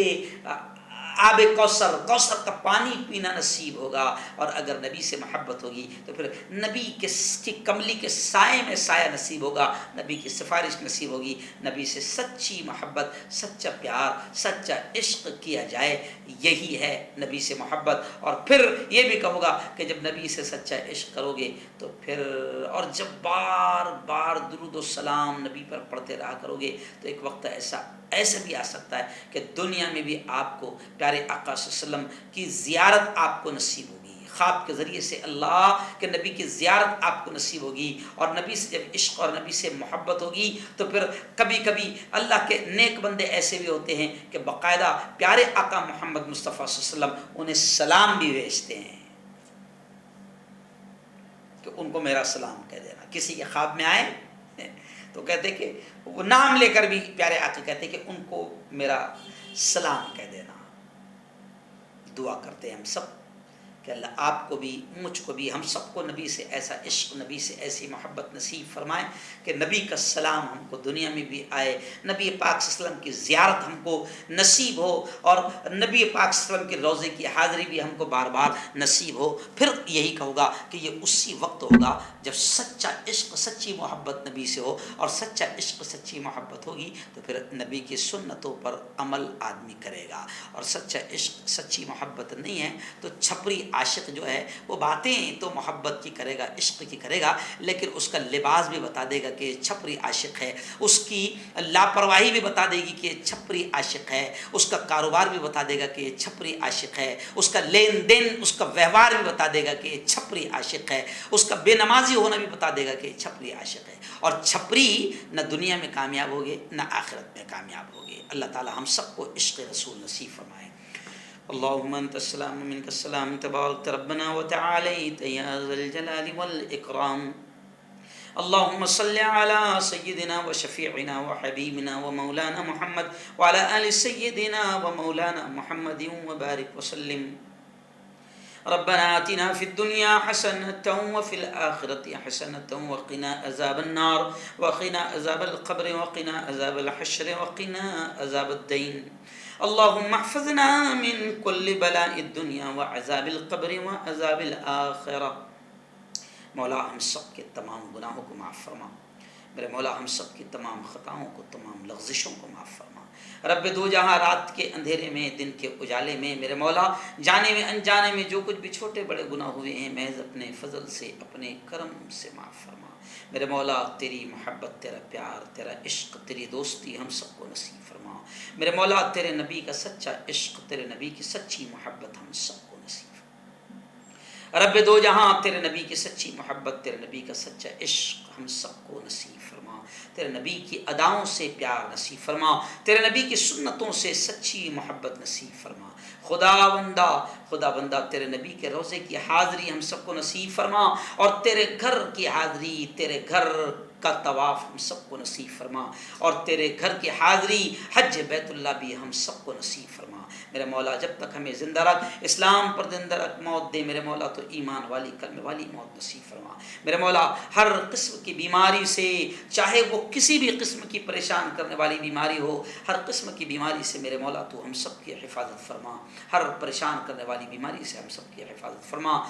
آب کوثر، کوثر کا پانی پینا نصیب ہوگا. اور اگر نبی سے محبت ہوگی تو پھر نبی کی کملی کے سائے میں سایہ نصیب ہوگا، نبی کی سفارش نصیب ہوگی. نبی سے سچی محبت، سچا پیار، سچا عشق کیا جائے، یہی ہے نبی سے محبت. اور پھر یہ بھی کہوں گا کہ جب نبی سے سچا عشق کرو گے تو پھر، اور جب بار بار درود و سلام نبی پر پڑھتے رہا کرو گے، تو ایک وقت ایسا بھی آ سکتا ہے کہ دنیا میں بھی آپ کو پیارے آقا صلی اللہ علیہ وسلم کی زیارت آپ کو نصیب ہوگی. خواب کے ذریعے سے اللہ کے نبی کی زیارت آپ کو نصیب ہوگی. اور نبی سے جب عشق اور نبی سے محبت ہوگی تو پھر کبھی کبھی اللہ کے نیک بندے ایسے بھی ہوتے ہیں کہ باقاعدہ پیارے آقا محمد مصطفیٰ صلی اللہ علیہ وسلم انہیں سلام بھی بھیجتے ہیں کہ ان کو میرا سلام کہہ دینا. کسی کے خواب میں آئے تو کہتے کہ وہ نام لے کر بھی پیارے آقا کہتے کہ ان کو میرا سلام کہہ دینا. دعا کرتے ہیں ہم سب کہ اللہ آپ کو بھی، مجھ کو بھی، ہم سب کو نبی سے ایسا عشق، نبی سے ایسی محبت نصیب فرمائے کہ نبی کا سلام ہم کو دنیا میں بھی آئے، نبی پاک صلی اللہ علیہ وسلم کی زیارت ہم کو نصیب ہو، اور نبی پاک صلی اللہ علیہ وسلم کے روضے کی حاضری بھی ہم کو بار بار نصیب ہو. پھر یہی کہوں گا کہ یہ اسی وقت ہوگا جب سچا عشق، سچی محبت نبی سے ہو. اور سچا عشق، سچی محبت ہوگی تو پھر نبی کی سنتوں پر عمل آدمی کرے گا. اور سچا عشق، سچی محبت نہیں ہے تو چھپری عاشق جو ہے وہ باتیں تو محبت کی کرے گا، عشق کی کرے گا، لیکن اس کا لباس بھی بتا دے گا کہ چھپری عاشق ہے. اس کی لاپرواہی بھی بتا دے گی کہ چھپری عاشق ہے. اس کا کاروبار بھی بتا دے گا کہ چھپری عاشق ہے. اس کا لین دین، اس کا ویوہار بھی بتا دے گا کہ چھپری عاشق ہے. اس کا بے نمازی ہونا بھی بتا دے گا کہ چھپری عاشق ہے. اور چھپری نہ دنیا میں کامیاب ہوگے نہ آخرت میں کامیاب ہوگے. اللہ تعالی ہم سب کو عشق رسول نصیب فرمائے. اللهم انت السلام ومنك السلام، تبارك ربنا وتعاليت يا ذا الجلال والاكرام. اللهم صل على سيدنا وشفيعنا وحبيبنا ومولانا محمد وعلى آل سيدنا ومولانا محمد وبارك وسلم. ربنا آتنا في الدنيا حسنة وفي الآخرة حسنة وقنا عذاب النار وقنا عذاب القبر وقنا عذاب الحشر وقنا عذاب الدين. اللهم احفظنا من كل بلاء الدنيا وعذاب القبر وعذاب الآخرة. مولا ہم سب کے تمام گناہوں کو معاف فرما. میرے مولا ہم سب کی تمام خطاؤں کو، تمام لغزشوں کو معاف فرما. رب دو جہاں، رات کے اندھیرے میں، دن کے اجالے میں، میرے مولا جانے میں انجانے میں جو کچھ بھی چھوٹے بڑے گناہ ہوئے ہیں، محض اپنے فضل سے، اپنے کرم سے معاف فرما. میرے مولا تیری محبت، تیرا پیار، تیرا عشق، تیری دوستی ہم سب کو نصیب فرما. میرے مولا تیرے نبی کا سچا عشق، تیرے نبی کی سچی محبت ہم سب کو نصیب فرما. رب دو جہاں تیرے نبی کی سچی محبت، تیرے نبی کا سچا عشق ہم سب کو نصیب فرما. تیرے نبی کی اداؤں سے پیار نصیب فرما. تیرے نبی کی سنتوں سے سچی محبت نصیب فرما. خدا بندہ تیرے نبی کے روضے کی حاضری ہم سب کو نصیب فرما. اور تیرے گھر کی حاضری، تیرے گھر کا طواف ہم سب کو نصیب فرما. اور تیرے گھر کی حاضری حج بیت اللہ بھی ہم سب کو نصیب فرما. میرے مولا جب تک ہمیں زندہ رکھ، اسلام پر زندہ رکھ، موت دے میرے مولا تو ایمان والی، کلمہ والی موت نصیب فرما. میرے مولا ہر قسم کی بیماری سے، چاہے وہ کسی بھی قسم کی پریشان کرنے والی بیماری ہو، ہر قسم کی بیماری سے میرے مولا تو ہم سب کی حفاظت فرما. ہر پریشان کرنے والی بیماری سے ہم سب کی حفاظت فرما.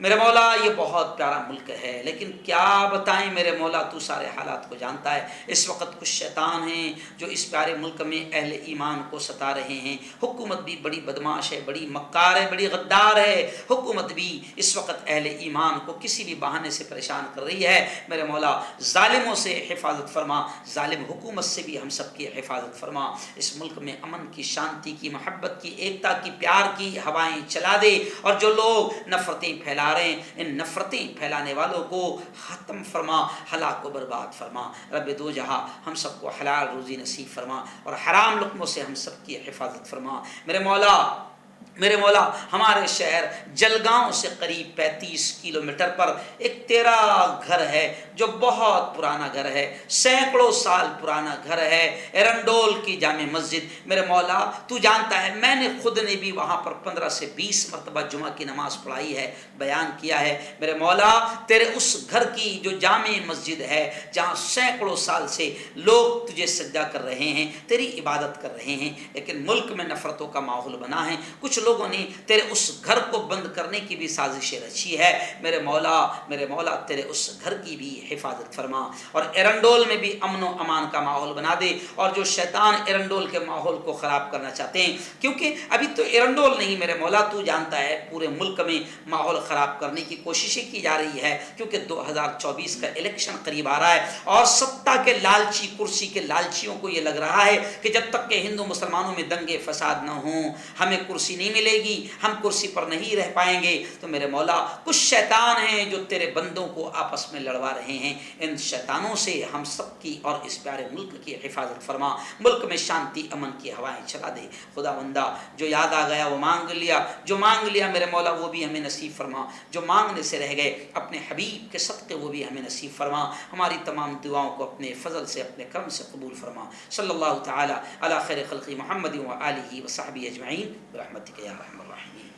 میرے مولا یہ بہت پیارا ملک ہے، لیکن کیا بتائیں میرے مولا، تو سارے حالات کو جانتا ہے. اس وقت کچھ شیطان ہیں جو اس پیارے ملک میں اہل ایمان کو ستا رہے ہیں. حکومت بھی بڑی بدماش ہے، بڑی مکار ہے، بڑی غدار ہے. حکومت بھی اس وقت اہل ایمان کو کسی بھی بہانے سے پریشان کر رہی ہے. میرے مولا ظالموں سے حفاظت فرما، ظالم حکومت سے بھی ہم سب کی حفاظت فرما. اس ملک میں امن کی، شانتی کی، محبت کی، ایکتا کی، پیار کی ہوائیں چلا دے. اور جو لوگ نفرتیں پھیلا پھیلا رہے ہیں ان نفرتیں پھیلانے والوں کو ختم فرما، ہلاک و برباد فرما۔ رب دو جہاں ہم سب کو حلال روزی نصیب فرما اور حرام لقموں سے ہم سب کی حفاظت فرما۔ میرے مولا ہمارے شہر جلگاؤں سے قریب 35 کلومیٹر پر ایک تیرا گھر ہے جو بہت پرانا گھر ہے، سینکڑوں سال پرانا گھر ہے، ایرنڈول کی جامع مسجد۔ میرے مولا تو جانتا ہے میں نے خود نے بھی وہاں پر 15 سے 20 مرتبہ جمعہ کی نماز پڑھائی ہے، بیان کیا ہے۔ میرے مولا تیرے اس گھر کی جو جامع مسجد ہے جہاں سینکڑوں سال سے لوگ تجھے سجدہ کر رہے ہیں، تیری عبادت کر رہے ہیں، لیکن ملک میں نفرتوں کا ماحول بنا ہے، کچھ لوگوں نے تیرے اس گھر کو بند کرنے کی بھی سازشیں رچی ہے۔ میرے مولا تیرے اس گھر کی بھی حفاظت فرما اور ایرنڈول میں بھی امن و امان کا ماحول بنا دے، اور جو شیطان ایرنڈول کے ماحول کو خراب کرنا چاہتے ہیں، کیونکہ ابھی تو ایرنڈول نہیں میرے مولا تو جانتا ہے پورے ملک میں ماحول خراب کرنے کی کوششیں کی جا رہی ہے، کیونکہ 2024 کا الیکشن قریب آ رہا ہے اور ستا کے لالچی، کرسی کے لالچیوں کو یہ لگ رہا ہے کہ جب تک کہ ہندو مسلمانوں میں دنگے فساد نہ ہوں ہمیں کرسی نہیں ملے گی، ہم کرسی پر نہیں رہ پائیں گے۔ تو میرے مولا کچھ شیطان ہیں جو تیرے بندوں کو آپس میں لڑوا رہے ہیں، ان شیطانوں سے ہم سب کی اور اس پیارے ملک کی حفاظت فرما، ملک میں شانتی امن کی ہوائیں چلا دے۔ خدا بندہ جو یاد آ گیا وہ مانگ لیا، جو مانگ لیا میرے مولا وہ بھی ہمیں نصیب فرما، جو مانگنے سے رہ گئے اپنے حبیب کے صدقے وہ بھی ہمیں نصیب فرما، ہماری تمام دعاؤں کو اپنے فضل سے اپنے کرم سے قبول فرما۔ صلی اللہ تعالی علی خیر خلق محمد و آلہ و صحبہ اجمعین برحمتک یا ارحم الراحمین۔